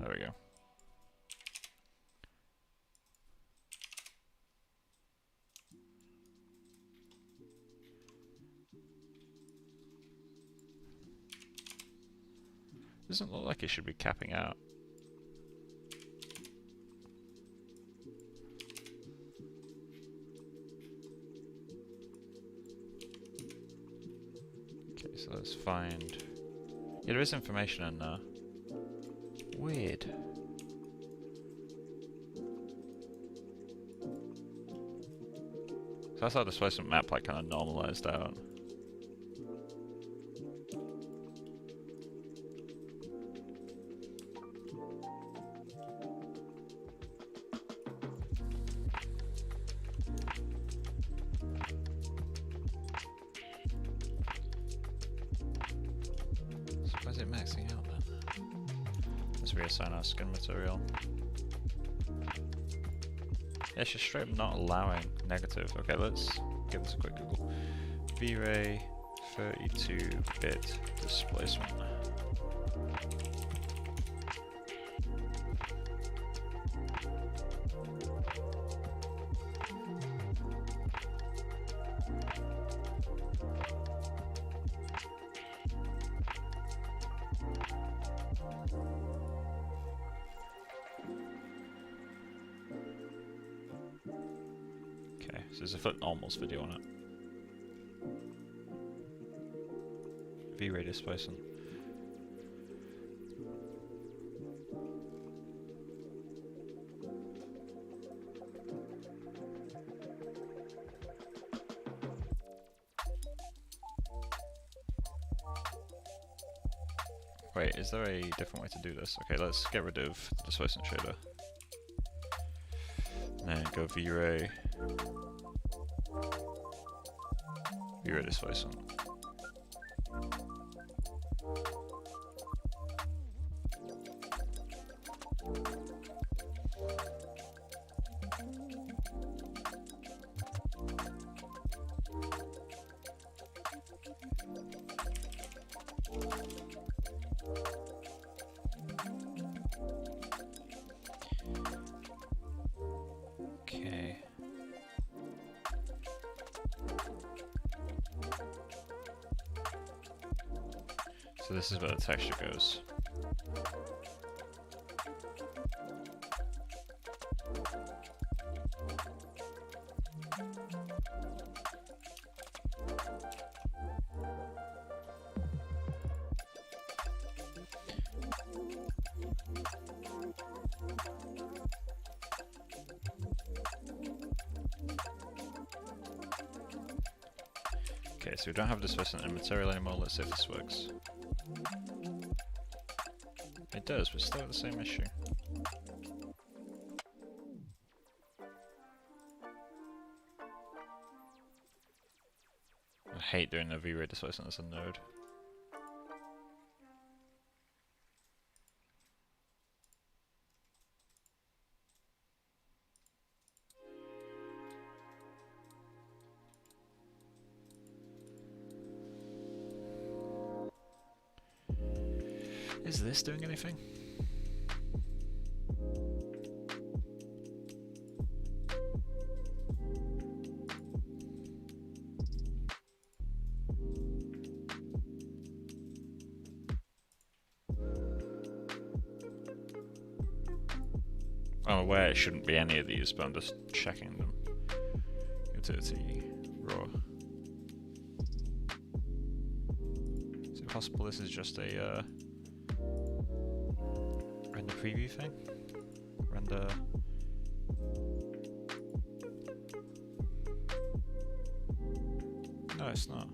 There we go. Doesn't look like it should be capping out. Okay, so let's find... Yeah, there is information in there. Weird. So that's how the displacement map like kind of normalized out. Why is it maxing out then? Let's reassign our skin material. Yeah, it's just straight up not allowing negative. Okay, let's give this a quick Google. V-Ray 32-bit displacement. Okay, so there's a foot almost video on it. V-ray displacement. Wait, is there a different way to do this? Okay, let's get rid of the displacement shader. And then go V-ray. V-ray displacement. Okay. So this is where the texture goes. Okay, so we don't have displacement in material anymore. Let's see if this works. It does, but still have the same issue. I hate doing the V-ray displacement as a node. Is this doing anything? I'm aware it shouldn't be any of these, but I'm just checking them. Utility, raw. Is it possible this is just a render preview thing? Render. No, it's not.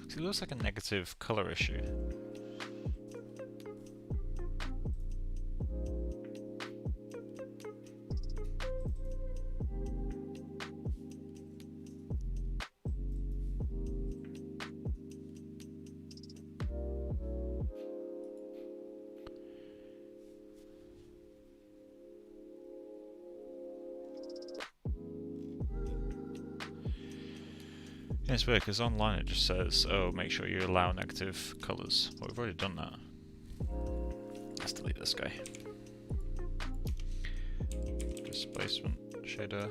It looks like a negative color issue. Yeah, it's weird because online it just says, oh, make sure you allow negative colours. But we've already done that. Let's delete this guy. Displacement shader.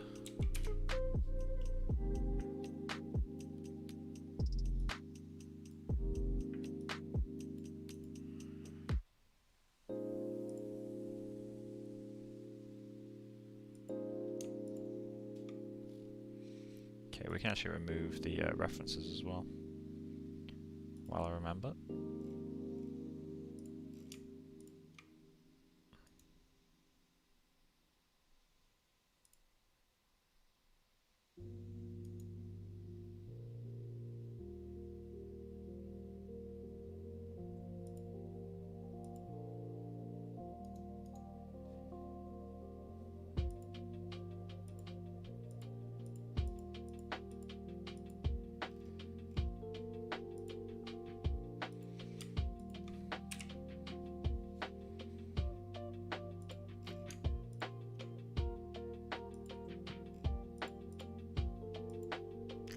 Okay, we can actually remove the references as well, while I remember.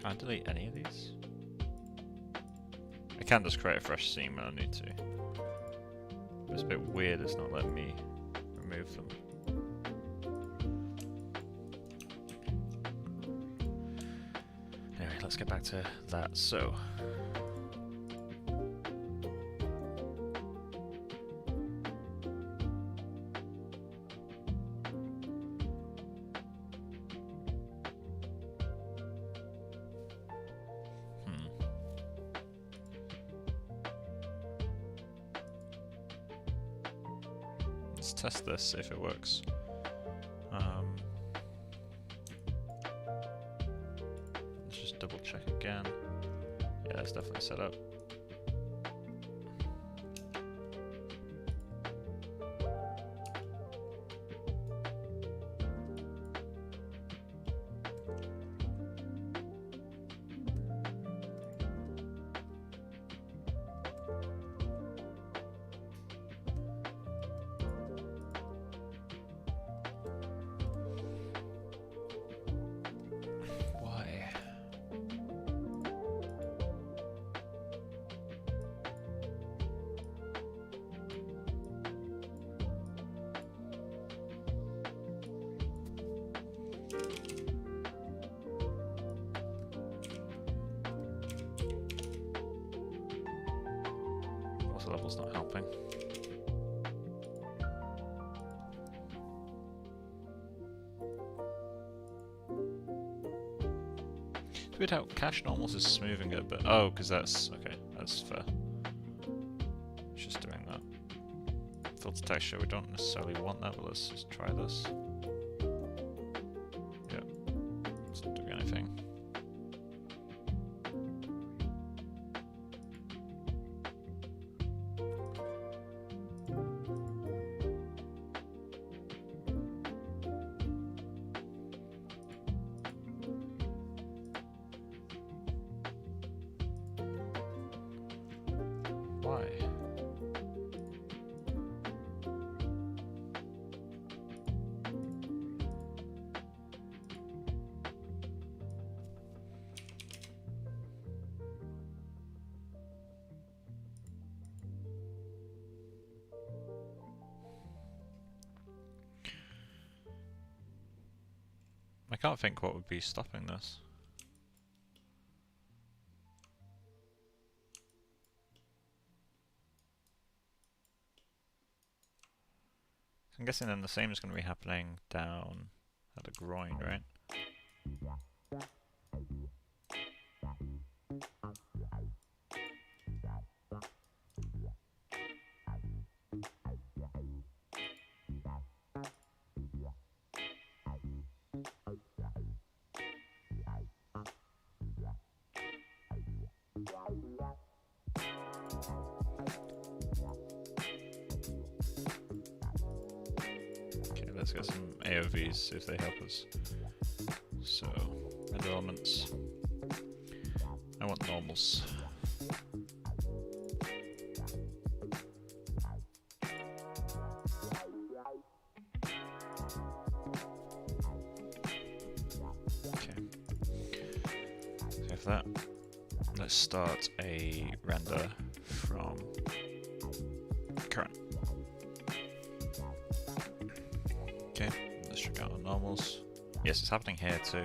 Can I delete any of these? I can just create a fresh scene when I need to. It's a bit weird it's not letting me remove them. Anyway, let's get back to that. So, Let's test this, see if it works. Let's just double check again. Yeah, it's definitely set up. The level's not helping. It's weird how cache normals is smoothing it, but oh, because that's okay. That's fair. It's just doing that. Filter texture. We don't necessarily want that, but let's just try this. Yep. It's not doing anything. Why? I can't think what would be stopping this. I'm guessing then the same is going to be happening down at the groin, right? Let's get some AOVs, see if they help us. So, render elements. I want normals. Okay. So for that, let's start a render from current. Okay, let's check out our normals. Yes, it's happening here too.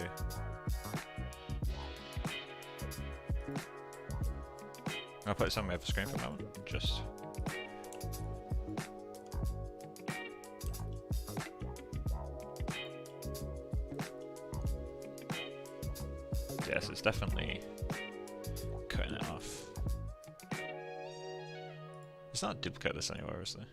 I'll put it somewhere over screen for a moment. Just. Yes, it's definitely cutting it off. It's not a duplicate of this anywhere, is there?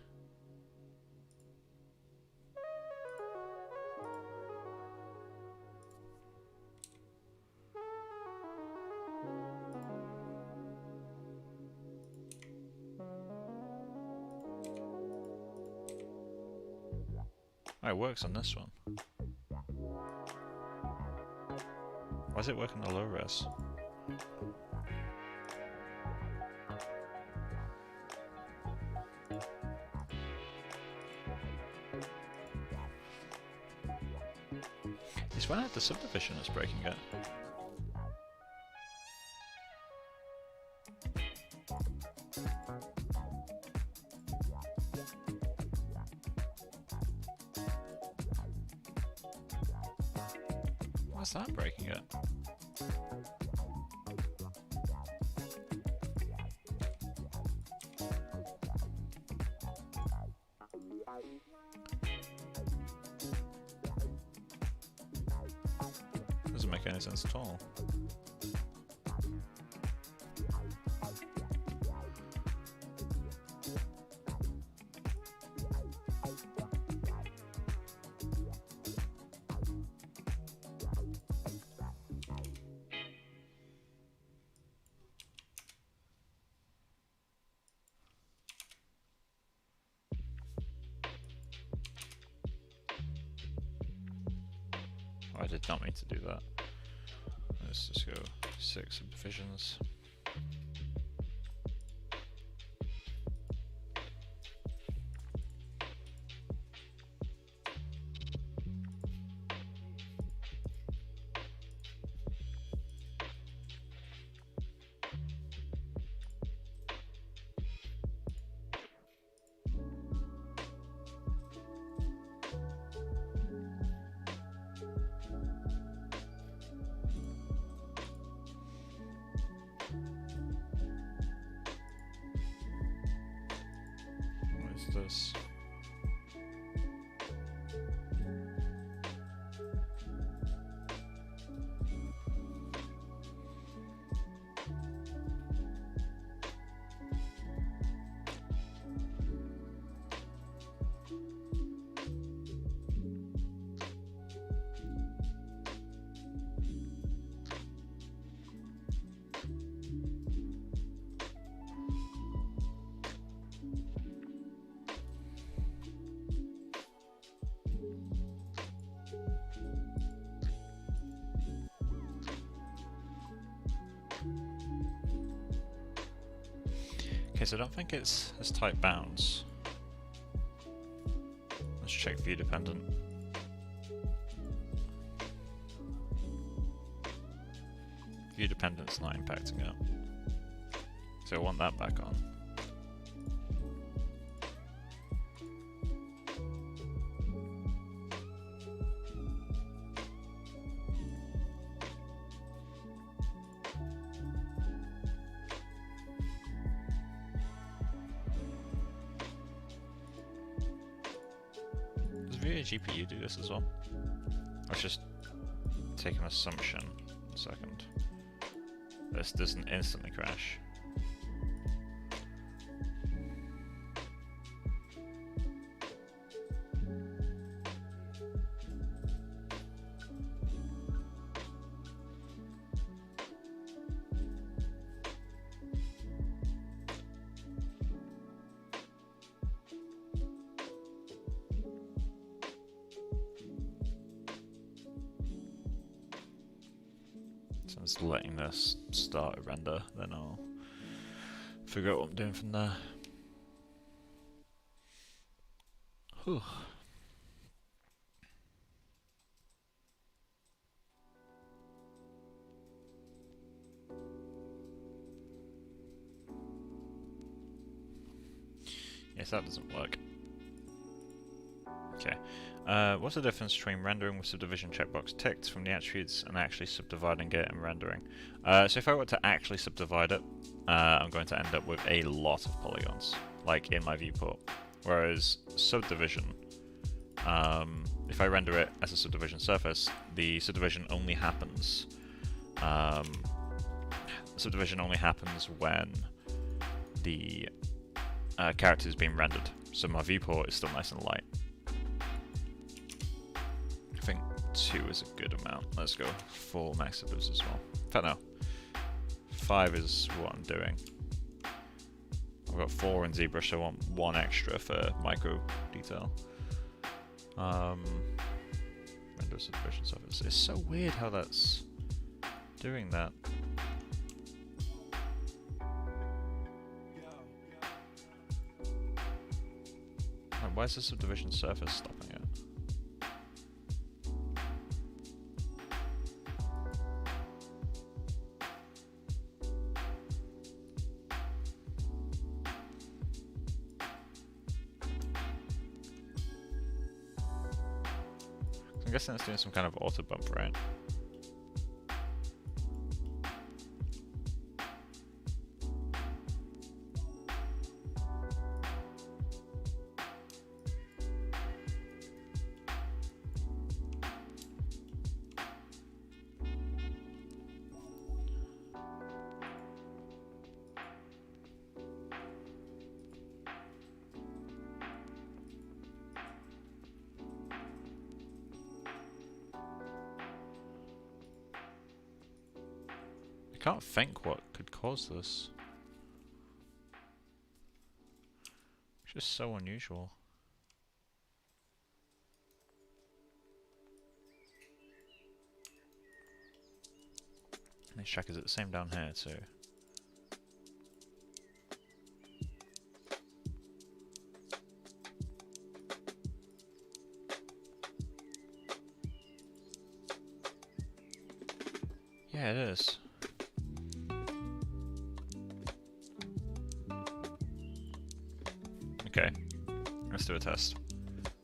Oh, it works on this one. Why does it work on the low res? It's when I had the subdivision that's breaking it. Why's that breaking it? Doesn't make any sense at all. Oh, I did not mean to do that. Let's just go 6 subdivisions. This. Okay, so I don't think it's as tight bounds. Let's check view dependent. View dependent's not impacting it. So I want that back on. Does VA GPU do this as well? Let's just take an assumption. 1 second. This doesn't instantly crash. So I'm just letting this start a render, then I'll figure out what I'm doing from there. Whew. Yes, that doesn't work. Okay. What's the difference between rendering with subdivision checkbox ticked from the attributes and actually subdividing it and rendering? So if I were to actually subdivide it, I'm going to end up with a lot of polygons, like in my viewport. Whereas subdivision, if I render it as a subdivision surface, the subdivision only happens. Subdivision only happens when the character is being rendered, so my viewport is still nice and light. I think 2 is a good amount. Let's go 4 max subs as well. In fact, no. 5 is what I'm doing. I've got 4 in ZBrush, so I want 1 extra for micro detail. Render subdivision surface. It's so weird how that's doing that. Why is the subdivision surface stopping it? I'm guessing it's doing some kind of auto bump, right? I can't think what could cause this. It's just so unusual. Let's check, is it the same down here too? Yeah, it is. Okay, let's do a test.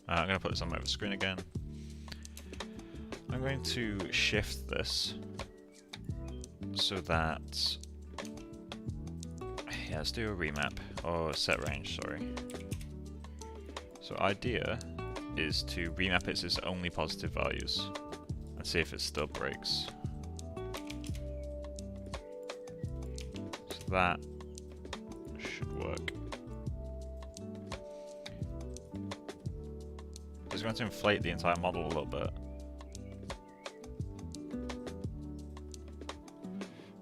I'm going to put this on my screen again. I'm going to shift this so that... Yeah, let's do a remap, or set range, sorry. So idea is to remap it to its only positive values and see if it still breaks. So that should work. It's going to inflate the entire model a little bit.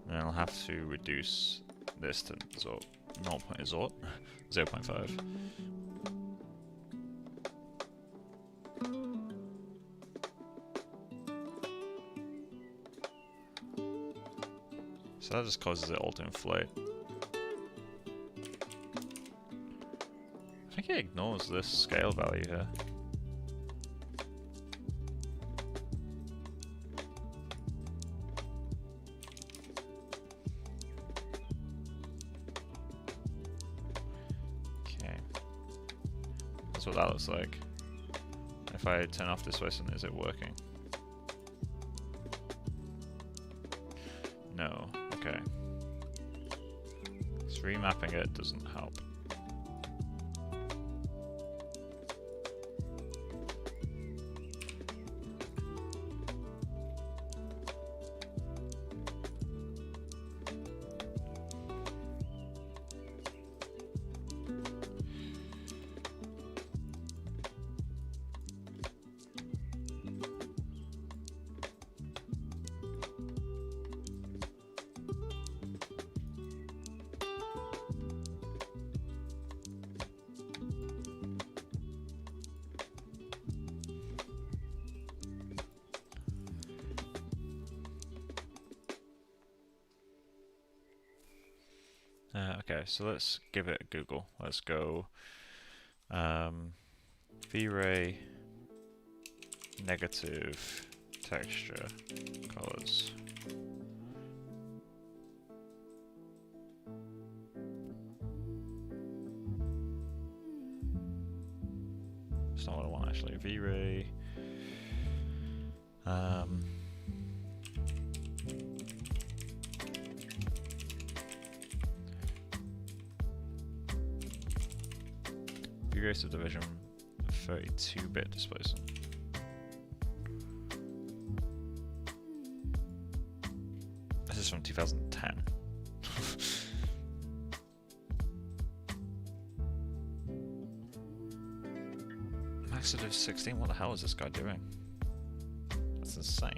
And then I'll have to reduce this to 0.5. So that just causes it all to inflate. I think it ignores this scale value here. Okay. That's what that looks like. If I turn off this way, suddenly is it working? No. Okay. So remapping it doesn't help. Okay, so let's give it a Google. Let's go V-Ray negative texture colors. That's not what I want actually. V-Ray. V-Ray subdivision 32-bit displacement. This is from 2010. Maxitive 16, what the hell is this guy doing? That's insane.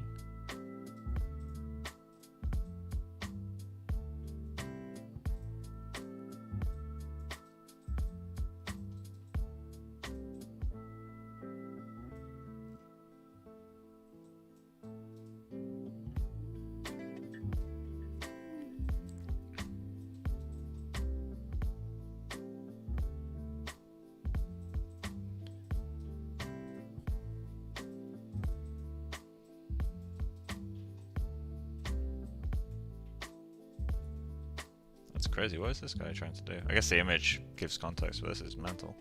That's crazy. What is this guy trying to do? I guess the image gives context, but this is mental.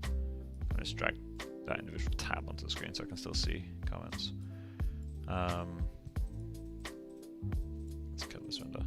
I'll just drag that individual tab onto the screen so I can still see comments. Let's kill this window.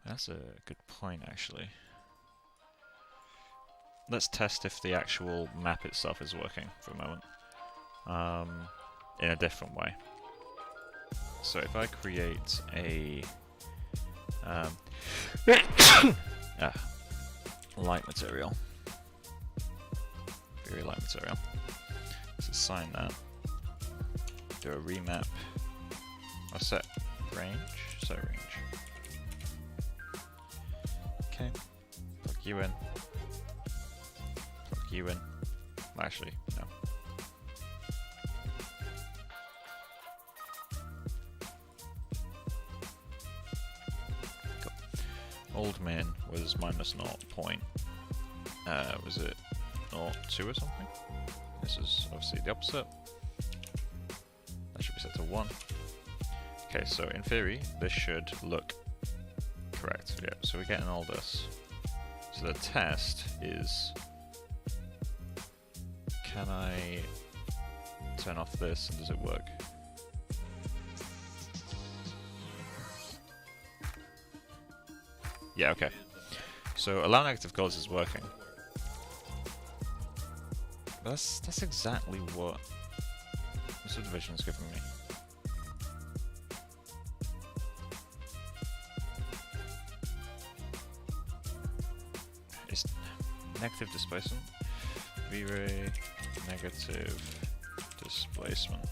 That's a good point, actually. Let's test if the actual map itself is working for a moment. in a different way. So if I create a light material, very light material, let's assign that, do a remap, or set range, okay, plug you in, plug you in, actually, no. Old min was minus 0 point, was it 0.2 or something? This is obviously the opposite. That should be set to 1. Okay, so in theory, this should look correct. Yeah, so we're getting all this. So the test is, can I turn off this and does it work? Yeah, okay. So allow negative colors is working. That's exactly what the subdivision is giving me. It's negative displacement. V-ray, negative displacement.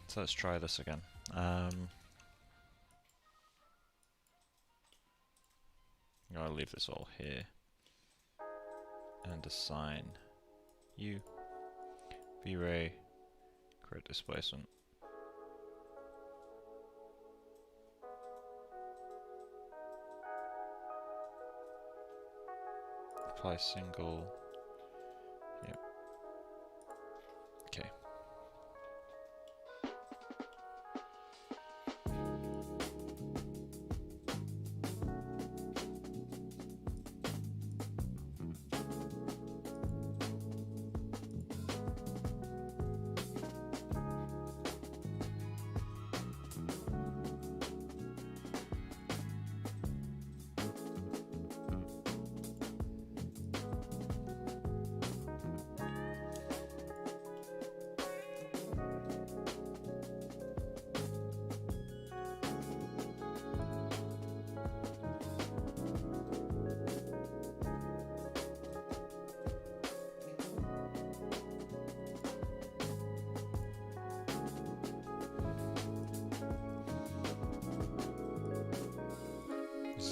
So let's try this again. I'll leave this all here and assign U, V-ray, create displacement. Apply single. Yep. Okay.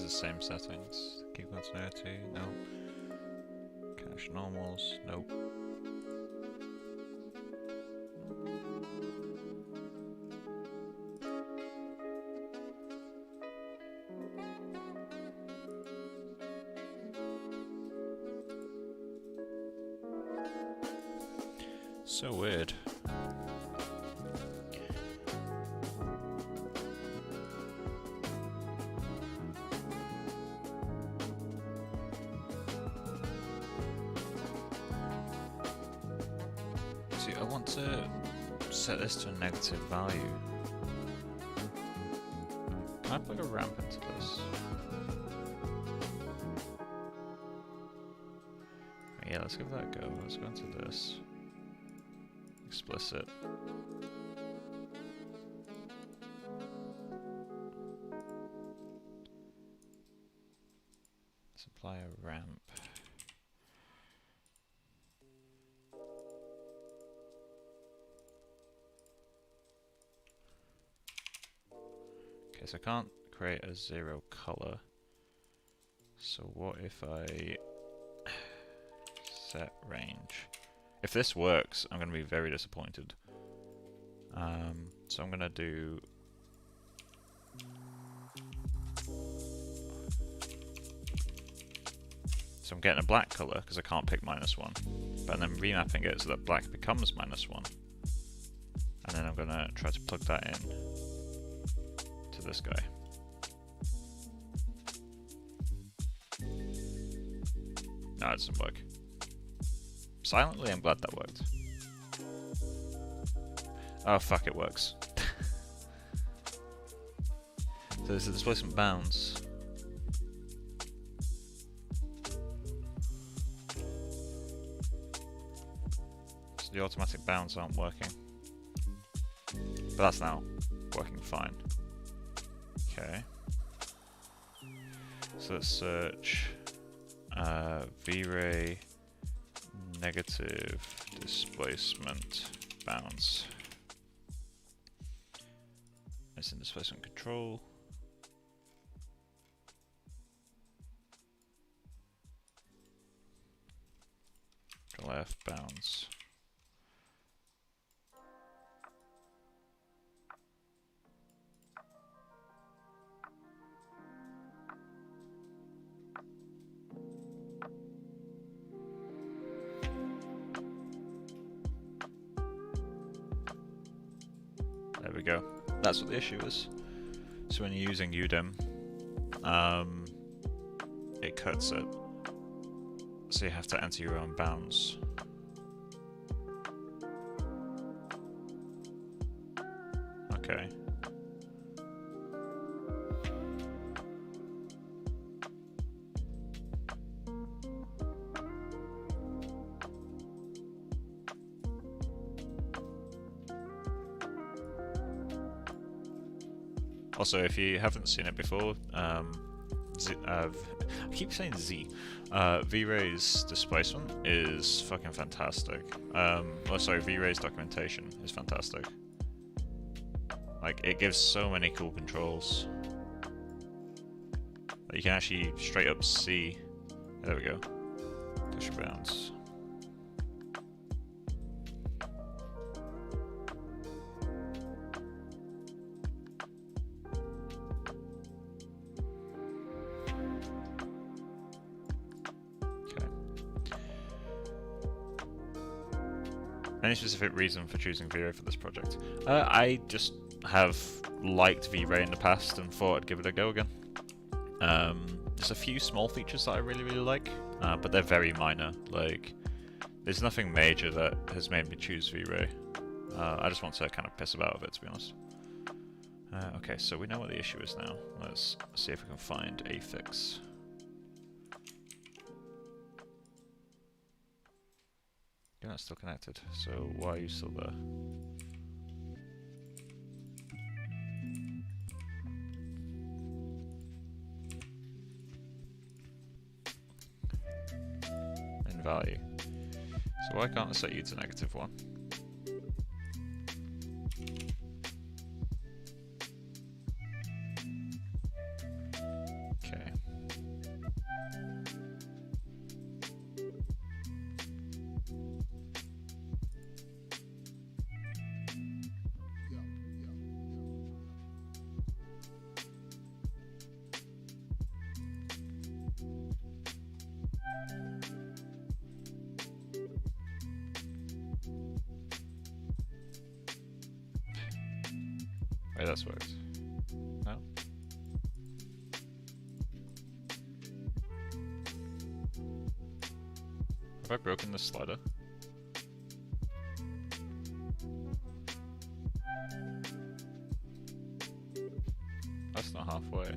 Same settings. Keep continuity, no. Cache normals, nope. So weird. I want to set this to a negative value. Can I plug a ramp into this? Yeah, let's give that a go. Let's go into this. Explicit. Let's apply a ramp. Okay, so I can't create a zero color. So what if I set range? If this works, I'm going to be very disappointed. So I'm gonna do. So I'm getting a black color because I can't pick -1, but then remapping it so that black becomes -1, and then I'm gonna try to plug that in to this guy. No, it doesn't work. Silently, I'm glad that worked. Oh fuck, it works. So there's a displacement bounds. So the automatic bounds aren't working. But that's now working fine. Okay. So let's search V-Ray negative displacement bounds. It's in displacement control. Control F bounds. There we go. That's what the issue is. So when you're using UDIM, it cuts it. So you have to enter your own bounds. Okay. Also, if you haven't seen it before, I keep saying Z. V-Ray's displacement is fucking fantastic. Sorry, V-Ray's documentation is fantastic. Like, it gives so many cool controls that you can actually straight up see. There we go. Push bounds. Any specific reason for choosing V-Ray for this project? I just have liked V-Ray in the past and thought I'd give it a go again. There's a few small features that I really like, but they're very minor. Like, there's nothing major that has made me choose V-Ray. I just want to kind of piss about with it, to be honest. Okay, so we know what the issue is now. Let's see if we can find a fix. You're not still connected, so why are you still there? In value. So why can't I set you to -1? Okay. Wait, that's worked. No? Have I broken this slider? That's not halfway.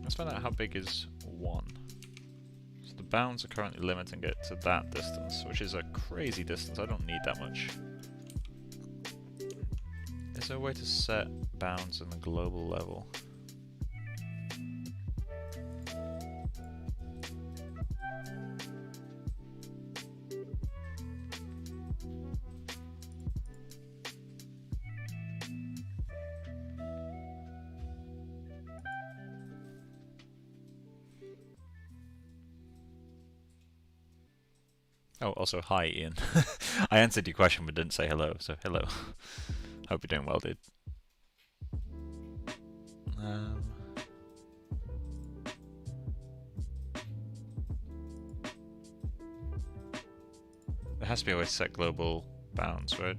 Let's find out how big is 1. So the bounds are currently limiting it to that distance, which is a crazy distance. I don't need that much. Is there a way to set bounds in the global level? Oh, also, hi, Ian. I answered your question but didn't say hello, so hello. Hope you're doing well, dude. There has to be a way to set global bounds, right?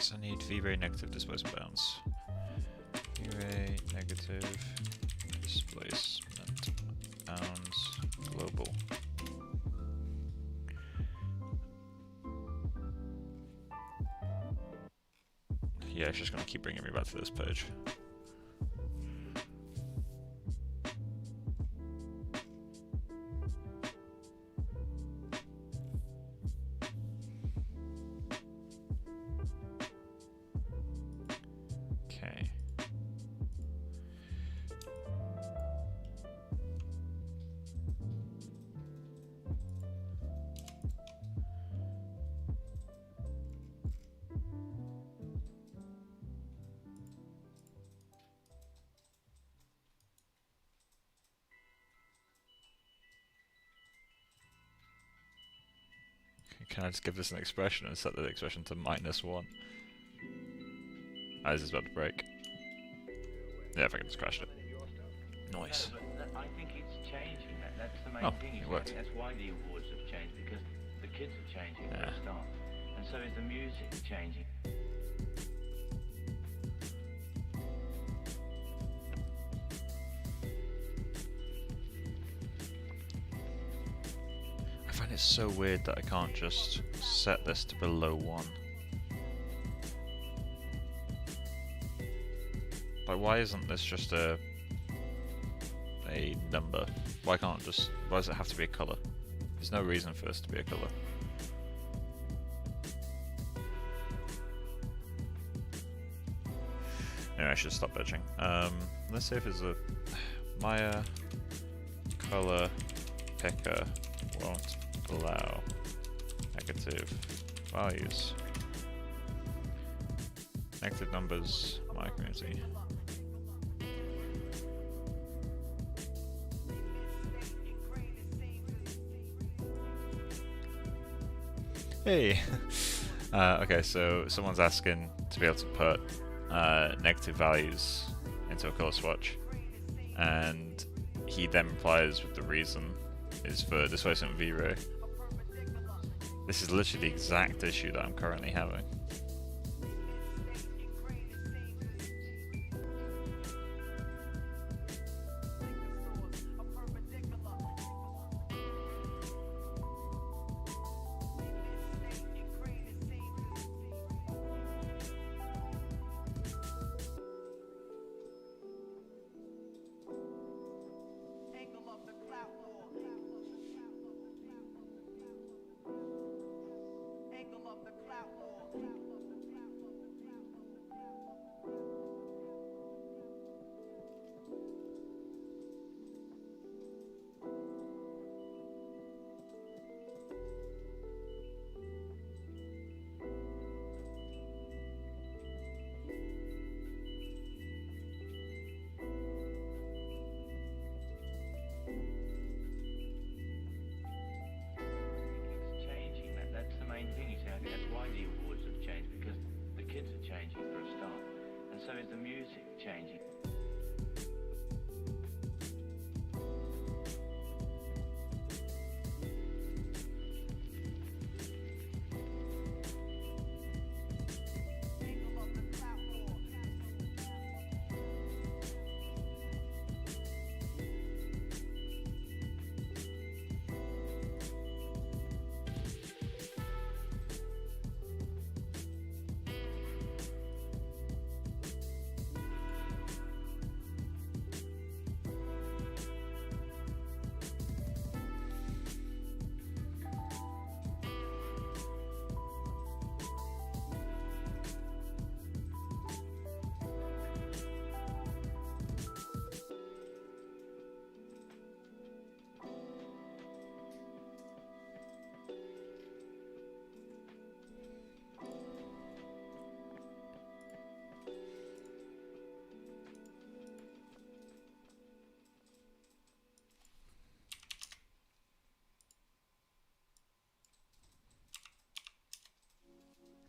So I need V-ray negative displacement bounds. V-ray negative displacement bounds global. Yeah, it's just going to keep bringing me back to this page. Okay. Can I just give this an expression and set the expression to -1? Is this about to break? Yeah, if I can just crash it. Nice. I think it's changing. That's the main thing. It worked. That's why the awards have changed, because the kids are changing for a start, and so is the music changing. I find it so weird that I can't just set this to below 1. Like, why isn't this just a number? Why does it have to be a colour? There's no reason for this to be a colour. Anyway, I should stop bitching. Let's see if there's a Maya color picker won't allow negative values. Negative numbers, my community. Hey! Okay, so someone's asking to be able to put negative values into a color swatch, and he then replies with the reason is for displacement V-ray. This is literally the exact issue that I'm currently having. That's why the awards have changed, because the kids are changing for a start, and so is the music changing.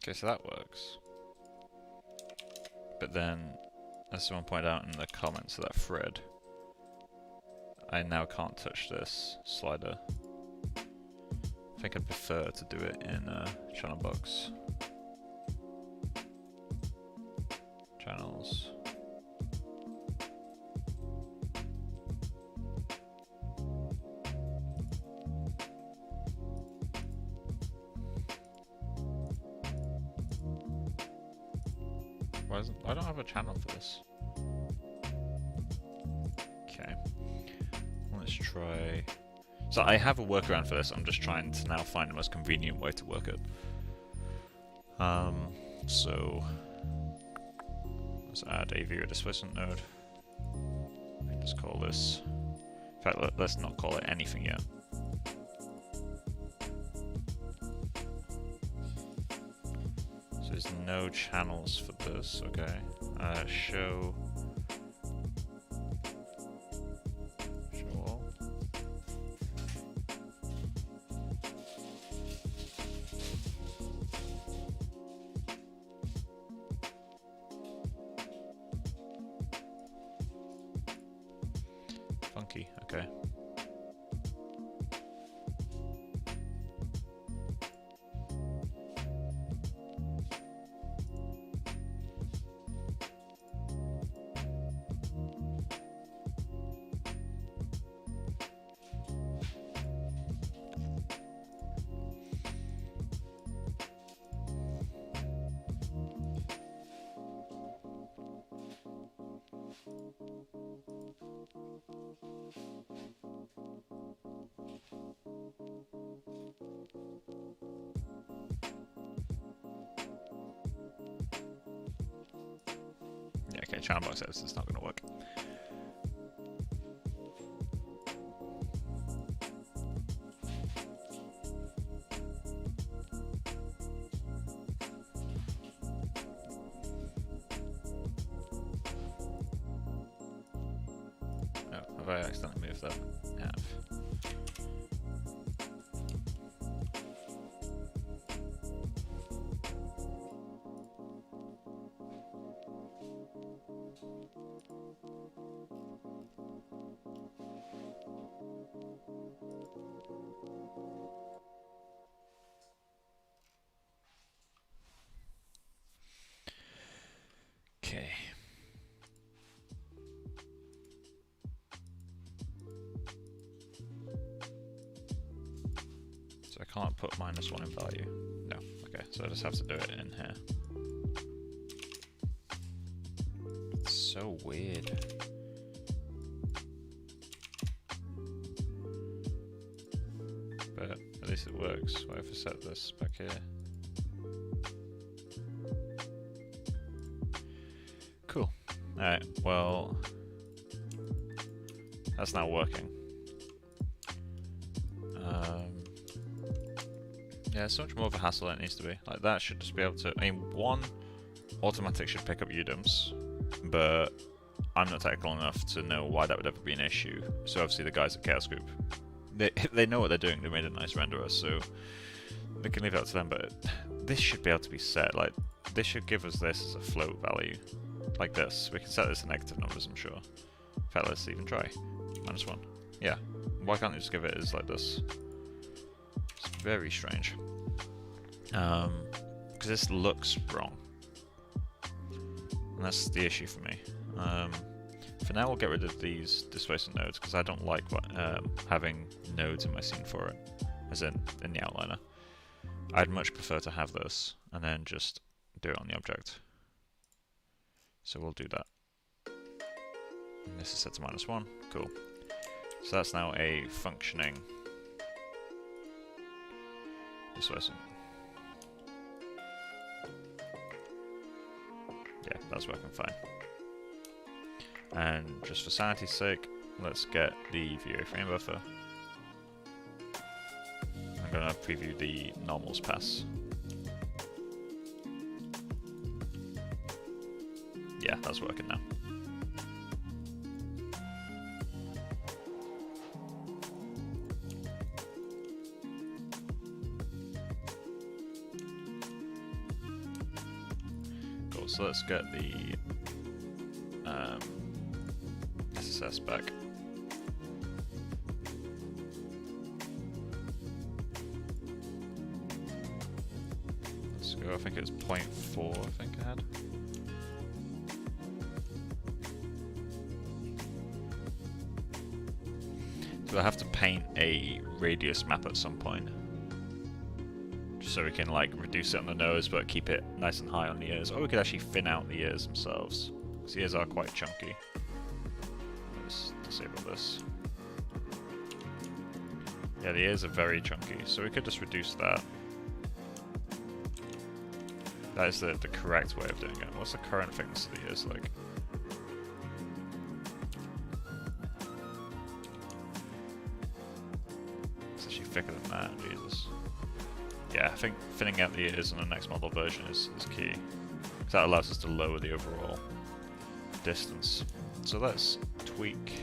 Okay, so that works. But then, as someone pointed out in the comments of that thread, I now can't touch this slider. I think I'd prefer to do it in channel box. Channels. I don't have a channel for this. Okay. Let's try. So I have a workaround for this. I'm just trying to now find the most convenient way to work it. So let's add a viewer displacement node. We can just call this. In fact, let's not call it anything yet. So there's no channels for this. Okay. Show all. Funky, okay. Yeah, okay, channel box edits is not going to work. Oh, have I accidentally moved that? I have. Okay. So I can't put -1 in value. No. Okay, so I just have to do it in here. It's so weird. But at least it works. What if I set this back here? Cool. Alright, well, that's now working. Yeah, it's so much more of a hassle than it needs to be. Like, that should just be able to... I mean, one automatic should pick up UDIMs, but I'm not technical enough to know why that would ever be an issue. So obviously the guys at Chaos Group, they know what they're doing. They made a nice renderer, so they can leave it up to them. But this should be able to be set. Like, this should give us this as a float value, like this. We can set this to negative numbers, I'm sure. In fact, let's even try -1. Yeah. Why can't you just give it as like this? It's very strange. Because this looks wrong. And that's the issue for me. For now, we'll get rid of these displacement nodes because I don't like having nodes in my scene for it, as in the outliner. I'd much prefer to have this and then just do it on the object. So we'll do that. And this is set to -1. Cool. So that's now a functioning displacement. Yeah, that's working fine. And just for sanity's sake, let's get the VA frame buffer. I'm going to preview the normals pass. Yeah, that's working now. Cool, so let's get the SSS back. Let's go, I think it was 0.4, I think I had. So I have to paint a radius map at some point. Just so we can like reduce it on the nose but keep it nice and high on the ears. Or we could actually thin out the ears themselves. Because the ears are quite chunky. Let's disable this. Yeah, the ears are very chunky, so we could just reduce that. That is the correct way of doing it. What's the current thickness of the ears like? It's actually thicker than that, Jesus. Yeah, I think thinning out the ears on the next model version is key. Because that allows us to lower the overall distance. So let's tweak.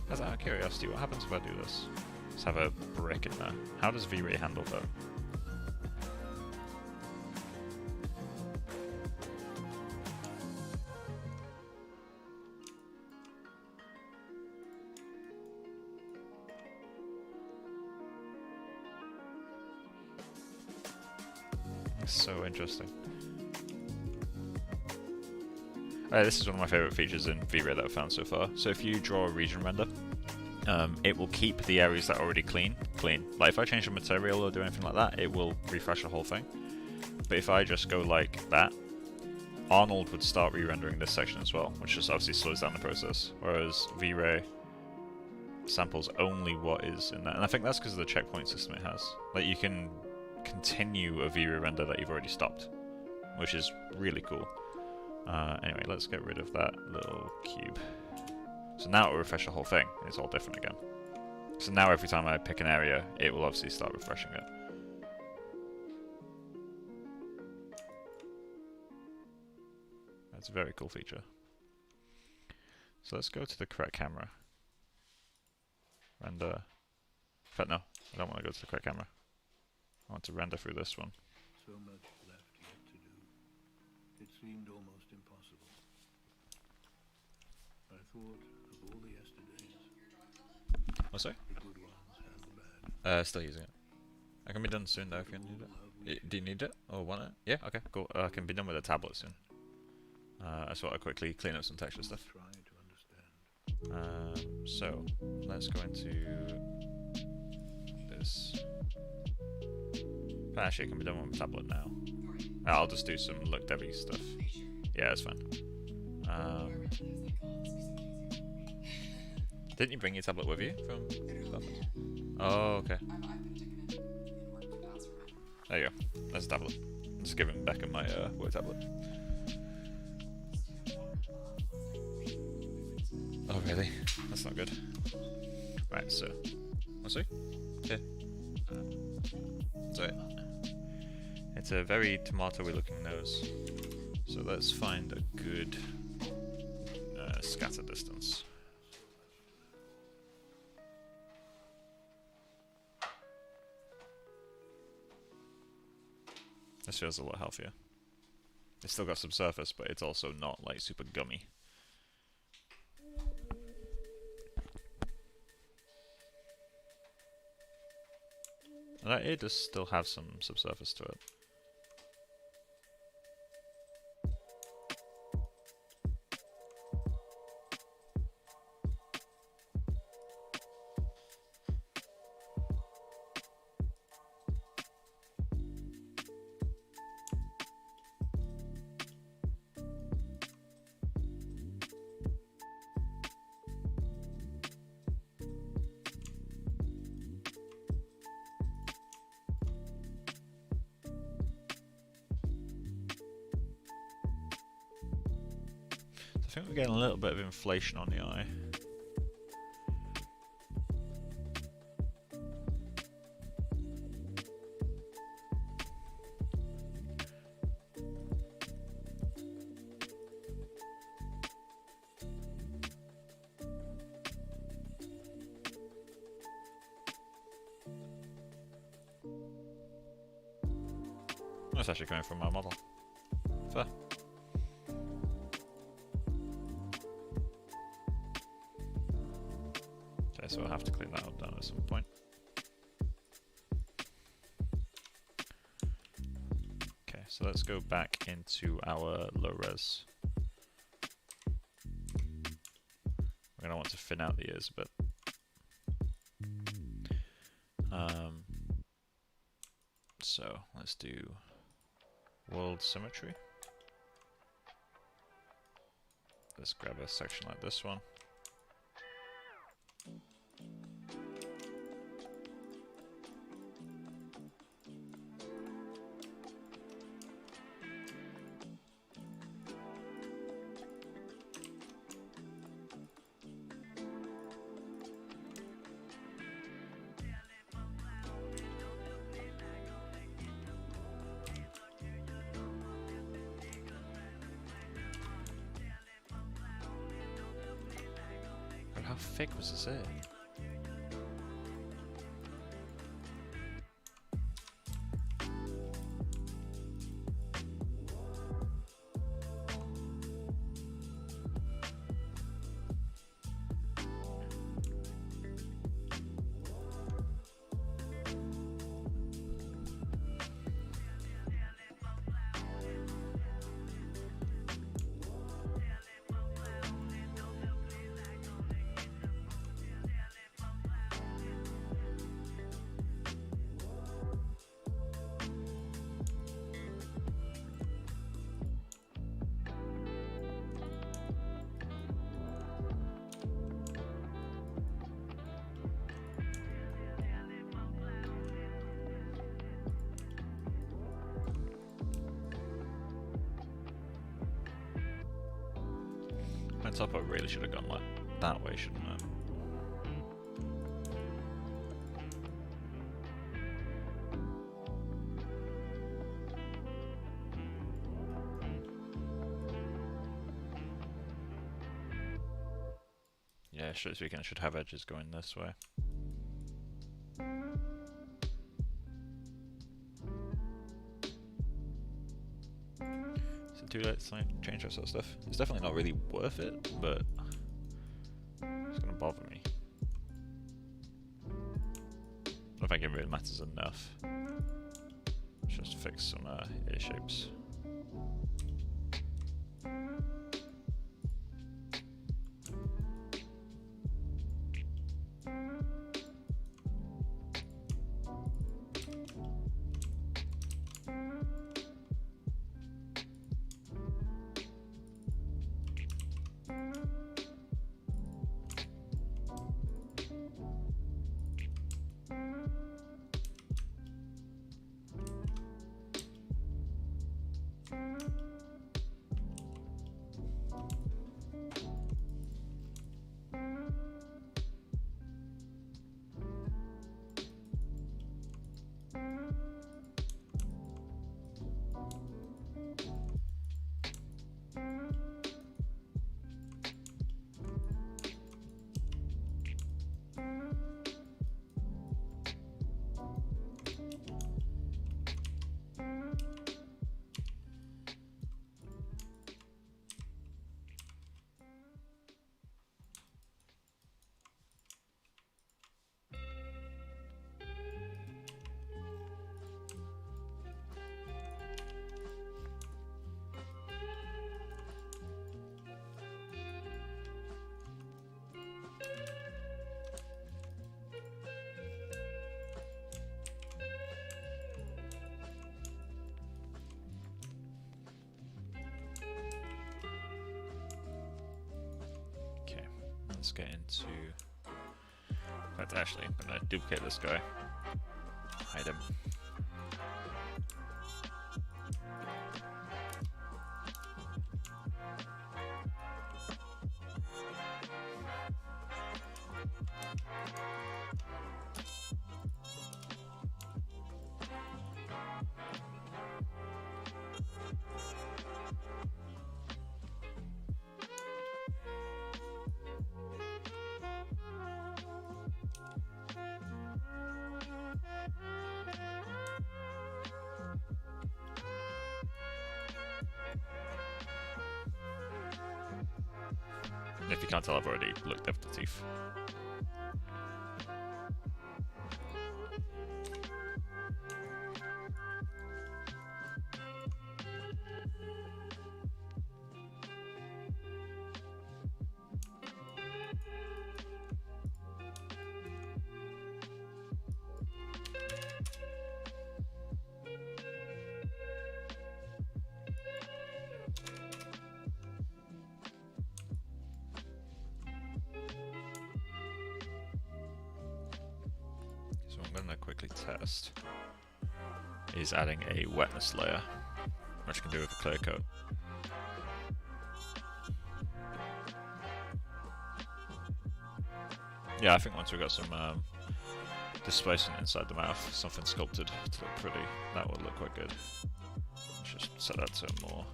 As out of curiosity, what happens if I do this? Let's have a brick in there. How does V-Ray handle that? So interesting. This is one of my favourite features in V-Ray that I've found so far. So if you draw a region render, it will keep the areas that are already clean. Like if I change the material or do anything like that, it will refresh the whole thing. But if I just go like that, Arnold would start re-rendering this section as well, which just obviously slows down the process. Whereas V-Ray samples only what is in there. And I think that's because of the checkpoint system it has. Like you can continue a V-Ray render that you've already stopped, which is really cool. Anyway, let's get rid of that little cube. So now it will refresh the whole thing. It's all different again. So now every time I pick an area, it will obviously start refreshing it. That's a very cool feature. So let's go to the correct camera. Render. In fact, no, I don't want to go to the correct camera. I want to render through this one. So much left yet to do. It seemed almost impossible. I thought of all the yesterdays. Oh, sorry? The good ones and the bad. Still using it. I can be done soon though if you need it. Do you need it? Or want it? Yeah, okay, cool. I can be done with the tablet soon. I just want to quickly clean up some texture stuff. Trying to understand. So, let's go into this. Actually, I can be done with my tablet now. I'll just do some look devy stuff. Yeah, it's fine. Didn't you bring your tablet with you from Belfast? Oh, okay. There you go. There's a tablet. I'm just giving Becca my work tablet. Oh, really? That's not good. Right, so... Let's see. Here. Sorry. It's a very tomato-y looking nose. So let's find a good scatter distance. This feels a lot healthier. It's still got some surface, but it's also not like super gummy. And it does still have some subsurface to it. I think we're getting a little bit of inflation on the eye. That's actually coming from my model. Fair. get that done at some point. Okay, so let's go back into our low res. We're going to want to thin out the ears a bit. So let's do world symmetry. Let's grab a section like this one. God, how thick was this ear? My top up really should have gone like that way, shouldn't it? Yeah, straight speaking, I should have edges going this way. Is it too late to change that sort of stuff? It's definitely not really worth it, but it's gonna bother me. I don't think it really matters enough. Let's just fix some ear shapes. Let's get into... In fact, actually, I'm going to duplicate this guy. Hide him. If you can't tell, I've already looked up the teeth. quickly test is adding a wetness layer, which you can do with a clear coat. Yeah, I think once we've got some displacement inside the mouth, something sculpted to look pretty, that would look quite good. Let's just set that to more.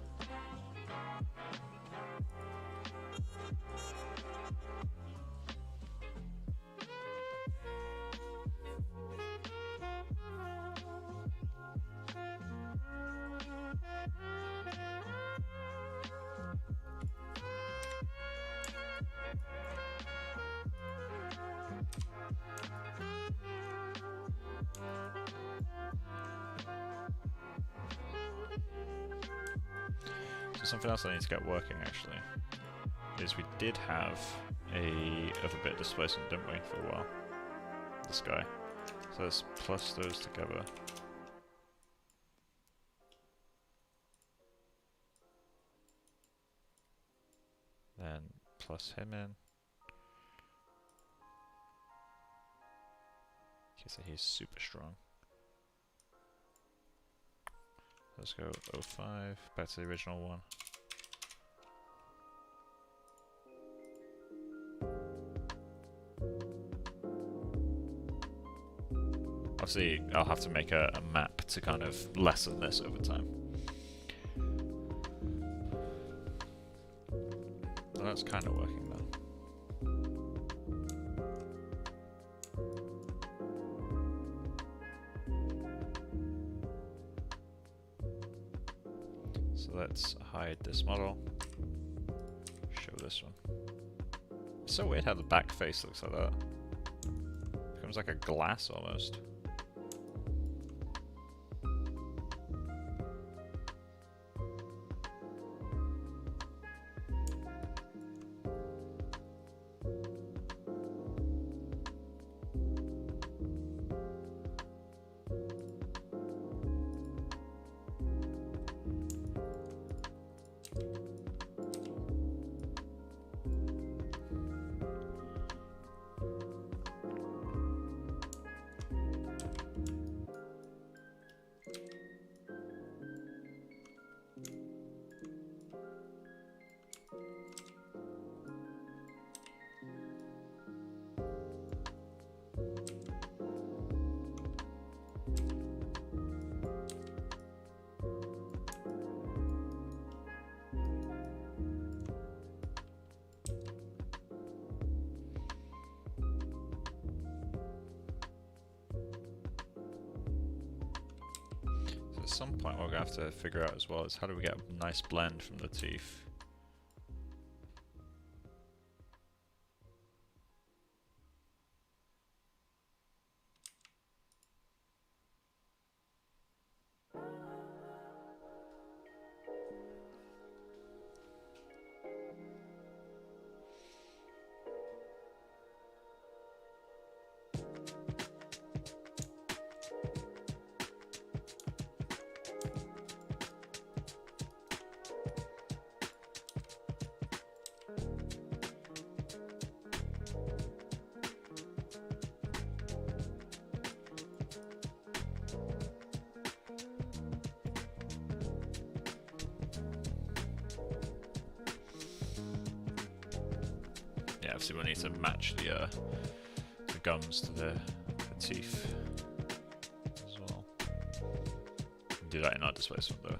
So something else I need to get working actually is we did have a bit of displacement, didn't we, for a while? This guy. So let's plus those together. Then plus him in. Okay, so he's super strong. Let's go 05, back to the original one. Obviously, I'll have to make a map to kind of lessen this over time. Well, that's kind of working now. So let's hide this model, show this one. It's so weird how the back face looks like that. Becomes like a glass almost. At some point what we're going to have to figure out as well is how do we get a nice blend from the teeth. Yeah, obviously we'll need to match the gums to the teeth as well. Do that in our displacement though.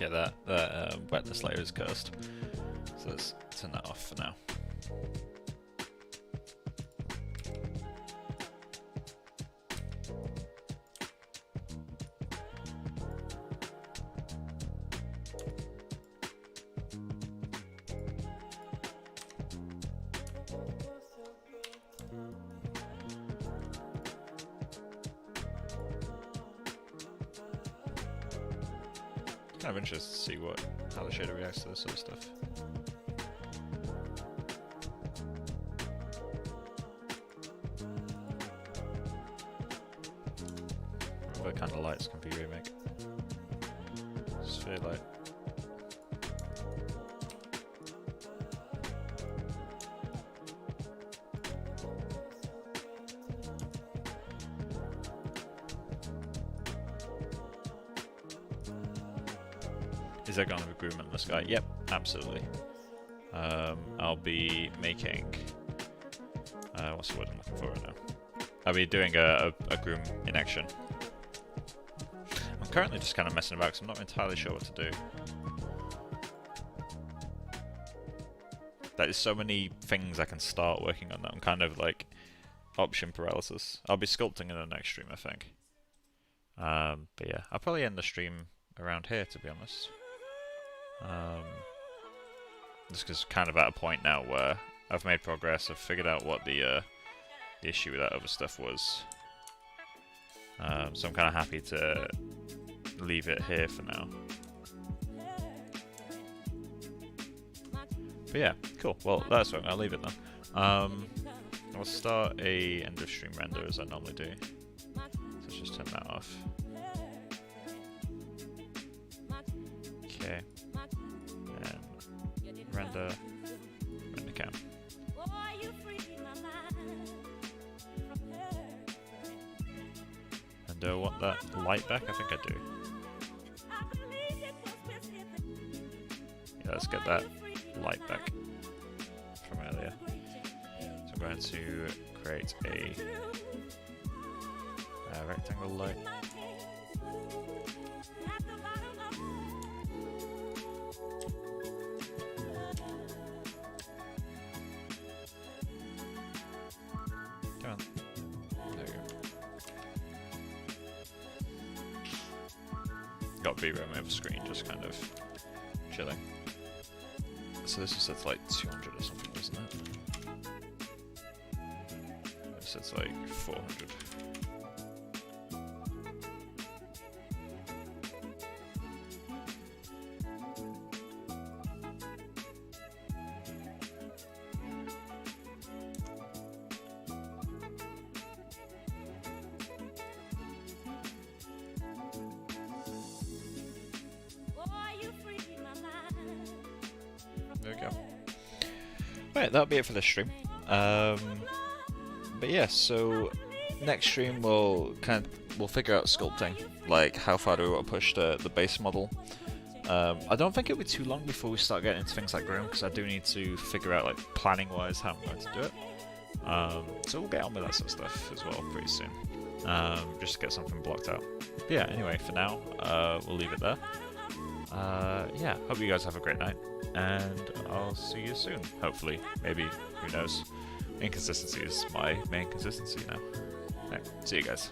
Yeah, that wetness layer is cursed. So let's turn that off for now. Kind of interested to see how the shader reacts to this sort of stuff. What kind of lights can V-Ray make? Sphere light. Is there going to be agreement in the sky? Yep, absolutely. I'll be making... what's the word I'm looking for right now? I'll be doing a groom in action. I'm currently just kind of messing about because I'm not entirely sure what to do. There's so many things I can start working on that I'm kind of like option paralysis. I'll be sculpting in the next stream, I think. But yeah, I'll probably end the stream around here, to be honest. Just because kind of at a point now where I've made progress, I've figured out what the issue with that other stuff was. So I'm kind of happy to leave it here for now. But yeah, cool. Well, that's fine. I'll leave it then. I'll start a end of stream render as I normally do. So let's just turn that off. Okay. And render cam. And do I want that light back? I think I do. Yeah, let's get that light back from earlier. So I'm going to create a rectangle light. Come on. There we go. Got V-Ray on my other screen, just kind of chilling. So this is set to like 200 or something, isn't it? This sets like 400. There we go. Right, that'll be it for this stream. But yeah, so next stream we'll figure out sculpting, like how far do we want to push the base model. I don't think it'll be too long before we start getting into things like groom, because I do need to figure out like planning wise how I'm going to do it. So we'll get on with that sort of stuff as well pretty soon, just to get something blocked out. But yeah, anyway, for now we'll leave it there. Yeah, hope you guys have a great night, and I'll see you soon, hopefully, maybe, who knows. Inconsistency is my main consistency now. Right, see you guys.